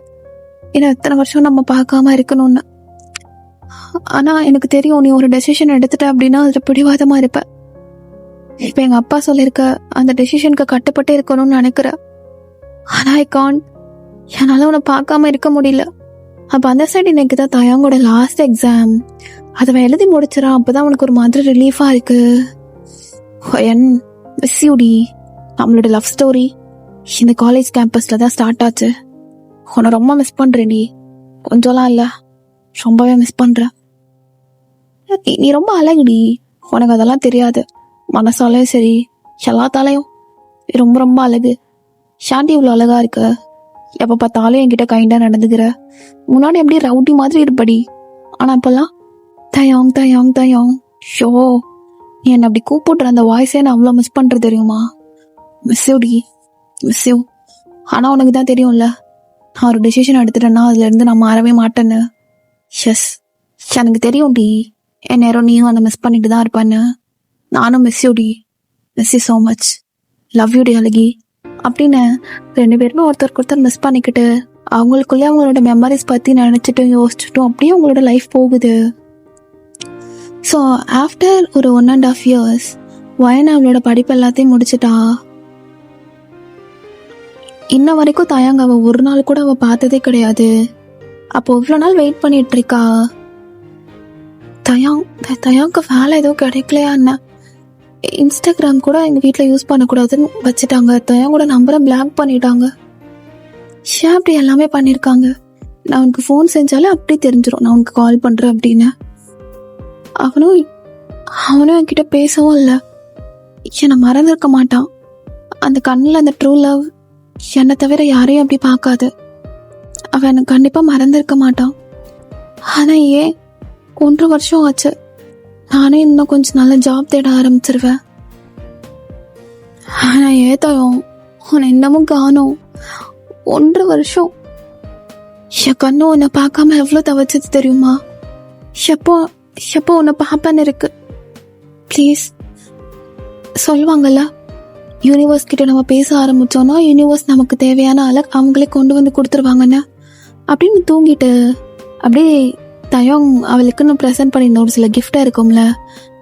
ஏன்னா எத்தனை வருஷம் நம்ம பார்க்காம இருக்கணும்னு. ஆனால் எனக்கு தெரியும் நீ ஒரு டெசிஷன் எடுத்துட்ட அப்படின்னா அதில் பிடிவாதமாக இருப்ப. இப்போ எங்கள் அப்பா சொல்லியிருக்க அந்த டெசிஷனுக்கு கட்டுப்பட்டு இருக்கணும்னு நினைக்கிறேன். ஆனால் ஐ காண்ட். என்னால் உன்னை பார்க்காம இருக்க முடியல. அப்போ அந்த சைடு இன்னைக்கு தான் தயாங்கோட லாஸ்ட் எக்ஸாம். அதை எழுதி முடிச்சிடான். அப்போ தான் அவனுக்கு ஒரு மாதிரி ரிலீஃபாக இருக்குது. மிஸ் யூடி. நம்மளோட லவ் ஸ்டோரி இந்த காலேஜ் கேம்பஸில் தான் ஸ்டார்ட் ஆச்சு. உன்னை ரொம்ப மிஸ் பண்ணுறேன்டி. கொஞ்சம்லாம் இல்லை, ரொம்பவே மிஸ் பண்ணுறேன். நீ ரொம்ப அழகுடி, உனக்கு அதெல்லாம் தெரியாது. மனசாலையும் சரி எல்லாத்தாலையும் ரொம்ப ரொம்ப அழகு. ஷாண்டி இவ்வளோ அழகா இருக்க. எப்போ பார்த்தாலும் என்கிட்ட கைண்டாக நடந்துக்கிற. முன்னாடி எப்படி ரவுடி மாதிரி இருப்படி, ஆனால் இப்போல்லாம் தயாங் தயாங் தயாங். ஷோ நீ என்னை அப்படி கூப்பிட்ற அந்த வாய்ஸே நான் அவ்வளோ மிஸ் பண்ணுறது தெரியுமா? Miss you. ஆனால் உனக்கு தான் தெரியும்ல, நான் ஒரு டெசிஷன் எடுத்துட்டேன்னா அதுலேருந்து நான் மாறவே மாட்டேன்னு. எஸ் எனக்கு தெரியும் டி, என் நேரம் நீயும் அதை மிஸ் பண்ணிட்டு தான் இருப்பேன்னு. நானும் miss you so much. Love you டி அழகி அப்படின்னு 2 பேருமே ஒருத்தருக்கு ஒருத்தர் மிஸ் பண்ணிக்கிட்டு அவங்களுக்குள்ளே அவங்களோட மெமரிஸ் பற்றி நினச்சிட்டும் யோசிச்சுட்டும் அப்படியே அவங்களோட லைஃப் போகுது. ஸோ ஆஃப்டர் ஒரு 1.5 years வயன் அவளோட படிப்பு எல்லாத்தையும் முடிச்சிட்டா. இன்ன வரைக்கும் தயாங்க அவள் ஒரு நாள் கூட அவள் பார்த்ததே கிடையாது. அப்போ இவ்வளோ நாள் வெயிட் பண்ணிட்டு இருக்கா. தயாங்க வேலை எதுவும் கிடைக்கலையா என்ன? இன்ஸ்டாகிராம் கூட எங்கள் வீட்டில் யூஸ் பண்ணக்கூடாதுன்னு வச்சுட்டாங்க. தயாங்கோட நம்பரை பிளாக் பண்ணிட்டாங்க. அப்படி எல்லாமே பண்ணியிருக்காங்க. நான் உனக்கு ஃபோன் செஞ்சாலே அப்படி தெரிஞ்சிடும் நான் உனக்கு கால் பண்ணுறேன் அப்படின்னு. அவனும் என்கிட்ட பேசவும் இல்லை. என்னை மறந்துருக்க மாட்டான். அந்த கண்ணில் அந்த ட்ரூ லவ் என்னை தவிர யாரையும் அப்படி பார்க்காது. அவன் எனக்கு கண்டிப்பாக மறந்துருக்க மாட்டான். ஆனால் ஏன் 1.5 வருஷம் ஆச்சு. நானே இன்னும் கொஞ்சம் நல்ல ஜாப் தேட ஆரம்பிச்சிருவேன். ஆனால் ஏதாயும் உன்னை இன்னமும் காணோம். 1.5 வருஷம் என் கண்ணு உன்னை பார்க்காம எவ்வளோ தவச்சது தெரியுமா? எப்போ உன்னை பார்ப்பேன்னு இருக்கு. ப்ளீஸ். சொல்லுவாங்கல்ல, யூனிவர்ஸ் கிட்ட நம்ம பேச ஆரம்பிச்சோன்னா யூனிவர்ஸ் நமக்கு தேவையான ஆளை அவங்களே கொண்டு வந்து கொடுத்துருவாங்கன்னு. அப்படின்னு தூங்கிட்டு அப்படியே தயம் அவளுக்குன்னு ப்ரெசென்ட் பண்ணியிருந்த ஒரு சில கிஃப்டாக இருக்கும்ல,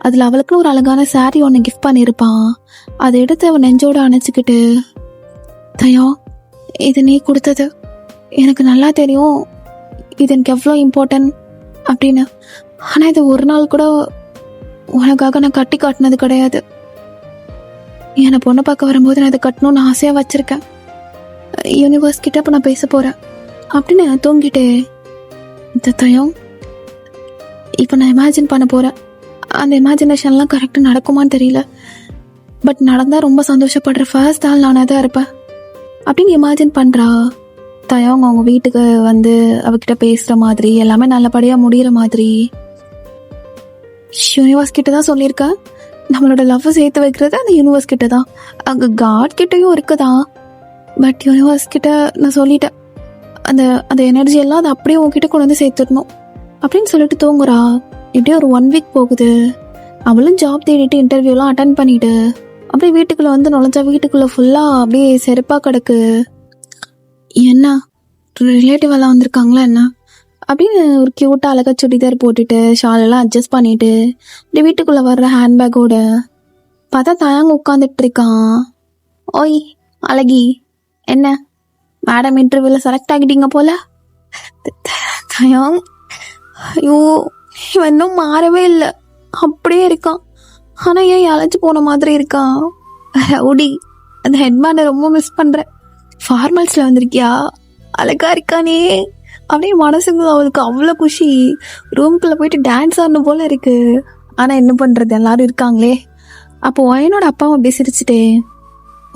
அதில் அவளுக்குன்னு ஒரு அழகான சாரீ ஒன்று கிஃப்ட் பண்ணியிருப்பான். அதை எடுத்து அவன் நெஞ்சோடு அணைச்சிக்கிட்டு, தயம் இது நீ கொடுத்தது எனக்கு நல்லா தெரியும், இது எனக்கு எவ்வளோ இம்பார்ட்டன்ட் அப்படின்னு. ஆனால் இது ஒரு நாள் கூட உனக்காக நான் கட்டி காட்டினது கிடையாது. என்னை பொண்ணை பார்க்க வரும்போது நான் இதை கட்டணும்னு ஆசையாக வச்சுருக்கேன். யூனிவர்ஸ் கிட்ட இப்போ நான் பேச போகிறேன் அப்படின்னு நான் தூங்கிட்டே. இந்த தயம் இப்போ நான் இமேஜின் பண்ண போகிறேன். அந்த இமேஜினேஷன்லாம் கரெக்டாக நடக்குமான்னு தெரியல. பட் நடந்தால் ரொம்ப சந்தோஷப்படுற ஃபர்ஸ்ட் ஆள் நானாக தான் இருப்பேன் அப்படின்னு இமேஜின் பண்ணுறா. தயவங்க அவங்க வீட்டுக்கு வந்து அவகிட்ட பேசுகிற மாதிரி எல்லாமே நல்லபடியாக முடிகிற மாதிரி. யூனிவர்ஸ் கிட்ட தான் சொல்லியிருக்கேன், நம்மளோட லவ்வை சேர்த்து வைக்கிறது அந்த யூனிவர்ஸ் கிட்ட தான். அங்கே காட் கிட்டையும் இருக்குதான். பட் யூனிவர்ஸ் கிட்ட நான் சொல்லிட்டேன், அந்த அந்த எனர்ஜி எல்லாம் அதை அப்படியே உங்ககிட்ட கொண்டு வந்து சேர்த்துடணும் அப்படின்னு சொல்லிட்டு தூங்குறா. இப்படியே ஒரு 1 week போகுது. அவளும் ஜாப் தேடிட்டு இன்டர்வியூலாம் அட்டன் பண்ணிட்டு அப்படியே வீட்டுக்குள்ளே வந்து நுழைஞ்சா வீட்டுக்குள்ளே ஃபுல்லாக அப்படியே செருப்பாக கிடக்கு. என்ன ரிலேட்டிவ் எல்லாம் வந்திருக்காங்களா என்ன அப்படின்னு ஒரு க்யூட்டாக அழகாக சுடிதார் போட்டுட்டு ஷாலெல்லாம் அட்ஜஸ்ட் பண்ணிட்டு இப்படி வீட்டுக்குள்ளே வர்ற ஹேண்ட்பேக்கோட பார்த்தா தயாங்க உட்காந்துட்டு இருக்கான். ஓய் அழகி, என்ன மேடம் இன்டர்வியூவில் செலக்ட் ஆகிட்டீங்க போல? தயாங், ஐயோ இவன் இன்னும் மாறவே இல்லை, அப்படியே இருக்கான். ஆனால் ஏன் அழைச்சி போன மாதிரி இருக்கான்? ரவுடி, அந்த ஹெட்மேனை ரொம்ப மிஸ் பண்ணுறேன். ஃபார்மல்ஸில் வந்திருக்கியா? அழகா இருக்கானே அப்படியே மனசுக்கு அவளுக்கு அவ்வளோ குஷி. ரூம்குள்ளே போயிட்டு டான்ஸ் ஆடணும் போல இருக்கு. ஆனால் என்ன பண்ணுறது, எல்லாரும் இருக்காங்களே. அப்போ வயனோட அப்பாவும் அப்படியே சிரிச்சுட்டே,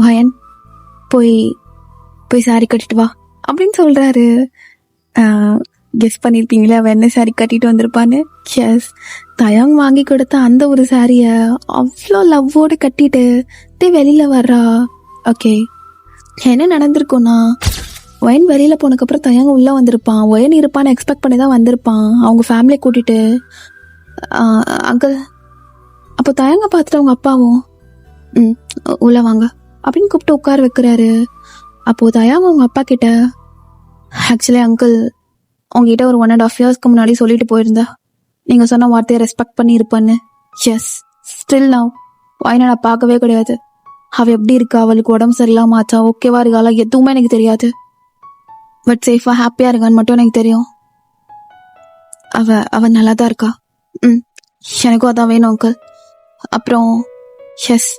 வயன் போய் சாரி கட்டிட்டு வா அப்படின்னு சொல்கிறாரு. கெஸ் பண்ணியிருப்பீங்களே அவன் என்ன சாரி கட்டிட்டு வந்திருப்பான்னு. எஸ், தயாங் வாங்கி கொடுத்த அந்த ஒரு சாரியை அவ்வளோ லவ்வோடு கட்டிட்டு வெளியில் வர்றா. ஓகே, என்ன நடந்திருக்கும்னா, ஒயன் வெளியில் போனதுக்கப்புறம் தயாங்க உள்ளே வந்திருப்பான். ஒயன் இருப்பான்னு எக்ஸ்பெக்ட் பண்ணி தான் வந்திருப்பான் அவங்க ஃபேமிலியை கூட்டிகிட்டு. அங்கிள், அப்போ தயாங்க பார்த்துட்டு அவங்க அப்பாவும் உள்ளே வாங்க அப்படின்னு கூப்பிட்டு உட்கார வைக்கிறாரு. அப்போது தயாங்க அவங்க அப்பா கிட்ட, ஆக்சுவலி அங்கிள் உங்ககிட்ட ஒரு 1.5 yearsக்கு முன்னாடி சொல்லிட்டு போயிருந்தா நீங்கள் சொன்ன வார்த்தையை ரெஸ்பெக்ட் பண்ணி இருப்பான்னு. எஸ், ஸ்டில் நான் வயனை நான் பார்க்கவே கிடையாது. அவள் எப்படி இருக்கா, அவளுக்கு உடம்பு சரியில்லாம ஆச்சா, ஓகேவா இருக்காளா, எதுவுமே எனக்கு தெரியாது. பட் சேஃபாக ஹாப்பியாக இருக்கான்னு மட்டும் எனக்கு தெரியும். அவள் நல்லா தான் இருக்கா. எனக்கும் அதான் வேணும் அங்கிள். அப்புறம் எஸ்,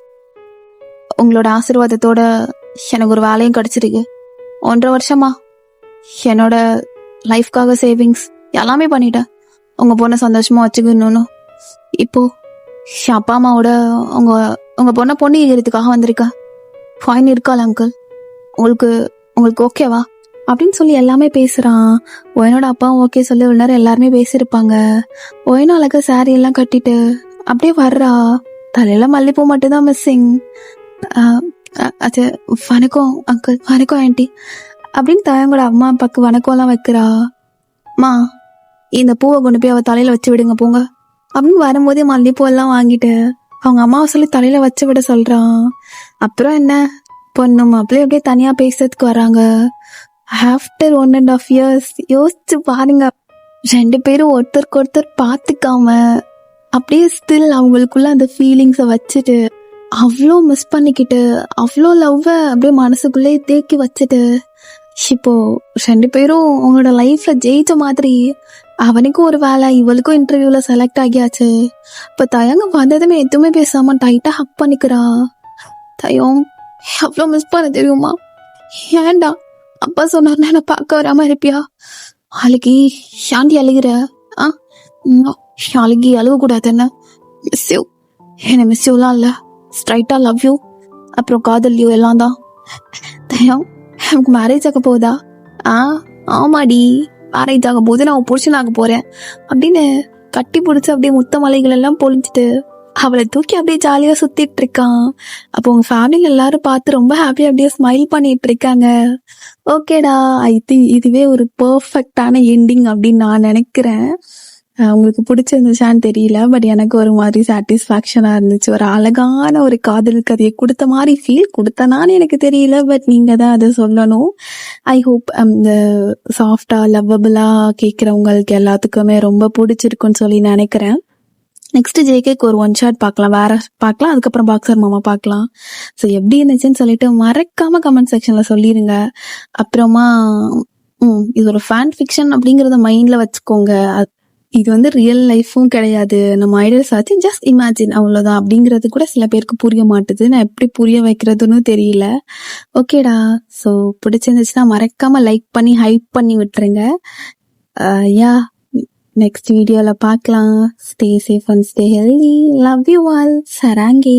உங்களோட ஆசீர்வாதத்தோட எனக்கு ஒரு வேலையும் கிடச்சிருக்கு. 1.5 வருஷமா என்னோட லைஃப்காக சேவிங்ஸ் எல்லாமே பண்ணிட்டேன் உங்கள் பொண்ணை சந்தோஷமாக வச்சுக்கணும்னு. இப்போது என் அப்பா அம்மாவோட உங்கள் பொண்ணை பொண்ணு ஏறதுக்காக வந்திருக்கேன். ஃபைன் இருக்காள் அங்கிள், உங்களுக்கு ஓகேவா அப்படின்னு சொல்லி எல்லாமே பேசுகிறான். ஒயனோட அப்பாவும் ஓகே சொல்லி ஒரு நேரம் எல்லாருமே பேசியிருப்பாங்க. ஒயனும் அழகாக சாரி எல்லாம் கட்டிட்டு அப்படியே வர்றா. தலையில் மல்லிப்பூ மட்டும்தான் மிஸ்ஸிங். அது வணக்கம் அங்கிள், வணக்கம் ஆண்டி அப்படின்னு தயங்கோட அம்மா அப்பாவுக்கு வணக்கம்லாம் வைக்கிறா. மா, இந்த பூவை கொண்டு போய் அவள் தலையில் வச்சு விடுங்க போங்க அப்படின்னு வரும்போதே மல்லிப்பூவெல்லாம் வாங்கிட்டு அவங்க அம்மாவை சொல்லி தலையில் வச்சு விட சொல்கிறான். அப்புறம் என்ன, பொண்ணு மாப்பிள்ளை அப்படியே தனியாக பேசுறதுக்கு வராங்க. ஆஃப்டர் 1.5 years யோசிச்சு பாருங்க. 2 பேரும் ஒருத்தருக்கு ஒருத்தர் பார்த்துக்காம அப்படியே ஸ்டில் அவங்களுக்குள்ள அந்த ஃபீலிங்ஸை வச்சுட்டு அவ்வளோ மிஸ் பண்ணிக்கிட்டு அவ்வளோ லவ்வை அப்படியே மனசுக்குள்ளே தேக்கி வச்சுட்டு இப்போ 2 பேரும் அவங்களோட லைஃப்ல ஜெயிச்ச மாதிரி அவனுக்கும் ஒரு வேலை, இவளுக்கும் இன்டர்வியூல செலக்ட் ஆகியாச்சு. இப்போ தயங்க வந்ததுமே எதுவுமே பேசாம டைட்டா ஹக் பண்ணிக்கிறா. தயம் அவ்வளோ மிஸ் பண்ண தெரியுமா? ஏன்டா அப்பா சொன்னார்னா என்ன பார்க்க வராம இருப்பியா? அழுகி ஷாண்டி அழுகிற அழுகி அழுகக்கூடாது என்ன? Miss you. என்ன மிஸ் யூலாம் இல்லை, ஸ்ட்ரைட்டா லவ் யூ அப்புறம் காதல் யூ எல்லாம் தான். தயம் எனக்கு மேரேஜ் ஆக போகுதா? ஆமாடி மேரேஜ் ஆக போது நான் புருஷனாக போறேன் அப்படின்னு கட்டி பிடிச்சி அப்படியே முத்த மலைகள் எல்லாம் பொழிஞ்சிட்டு அவளை தூக்கி அப்படியே ஜாலியா சுத்திட்டு இருக்கான். அப்போ உங்க ஃபேமிலியில எல்லாரும் பார்த்து ரொம்ப ஹாப்பியா அப்படியே ஸ்மைல் பண்ணிட்டு இருக்காங்க. ஓகேடா, ஐ திங்க் இதுவே ஒரு பெர்ஃபெக்டான எண்டிங் அப்படின்னு நான் நினைக்கிறேன். உங்களுக்கு பிடிச்சிருந்துச்சான்னு தெரியல, பட் எனக்கு ஒரு மாதிரி சாட்டிஸ்ஃபேக்ஷனா இருந்துச்சு. ஒரு அழகான ஒரு காதல் கதையை கொடுத்த மாதிரி ஃபீல் கொடுத்தனான்னு எனக்கு தெரியல, பட் நீங்க தான் அதை சொல்லணும். ஐ ஹோப் அந்த சாஃப்டா லவ்வபிளா கேட்குறவங்களுக்கு எல்லாத்துக்குமே ரொம்ப பிடிச்சிருக்குன்னு சொல்லி நினைக்கிறேன். நெக்ஸ்ட் ஜேகேக்கு ஒரு 1 ஷாட் பார்க்கலாம், வேற பார்க்கலாம், அதுக்கப்புறம் பாக்ஸர் மாமா பார்க்கலாம். ஸோ எப்படி இருந்துச்சுன்னு சொல்லிட்டு மறக்காம கமெண்ட் செக்ஷன்ல சொல்லிடுங்க. அப்புறமா இது ஒரு ஃபேன் ஃபிக்ஷன் அப்படிங்கிறத மைண்ட்ல வச்சுக்கோங்க. இது வந்து ரியல் லைஃப்பும் கிடையாது, நம்ம ஐடியல்ஸ் ஆச்சு, ஜஸ்ட் இமேஜின் அவ்வளோதான் அப்படிங்கிறது கூட சில பேருக்கு புரிய மாட்டுது. நான் எப்படி புரிய வைக்கிறதுன்னு தெரியல. ஓகேடா, ஸோ பிடிச்சிருந்துச்சுன்னா மறக்காம லைக் பண்ணி ஹைப் பண்ணி விட்டுருங்க. யா, நெக்ஸ்ட் வீடியோவில் பார்க்கலாம். Stay safe and stay healthy. Love you all. சராங்கே.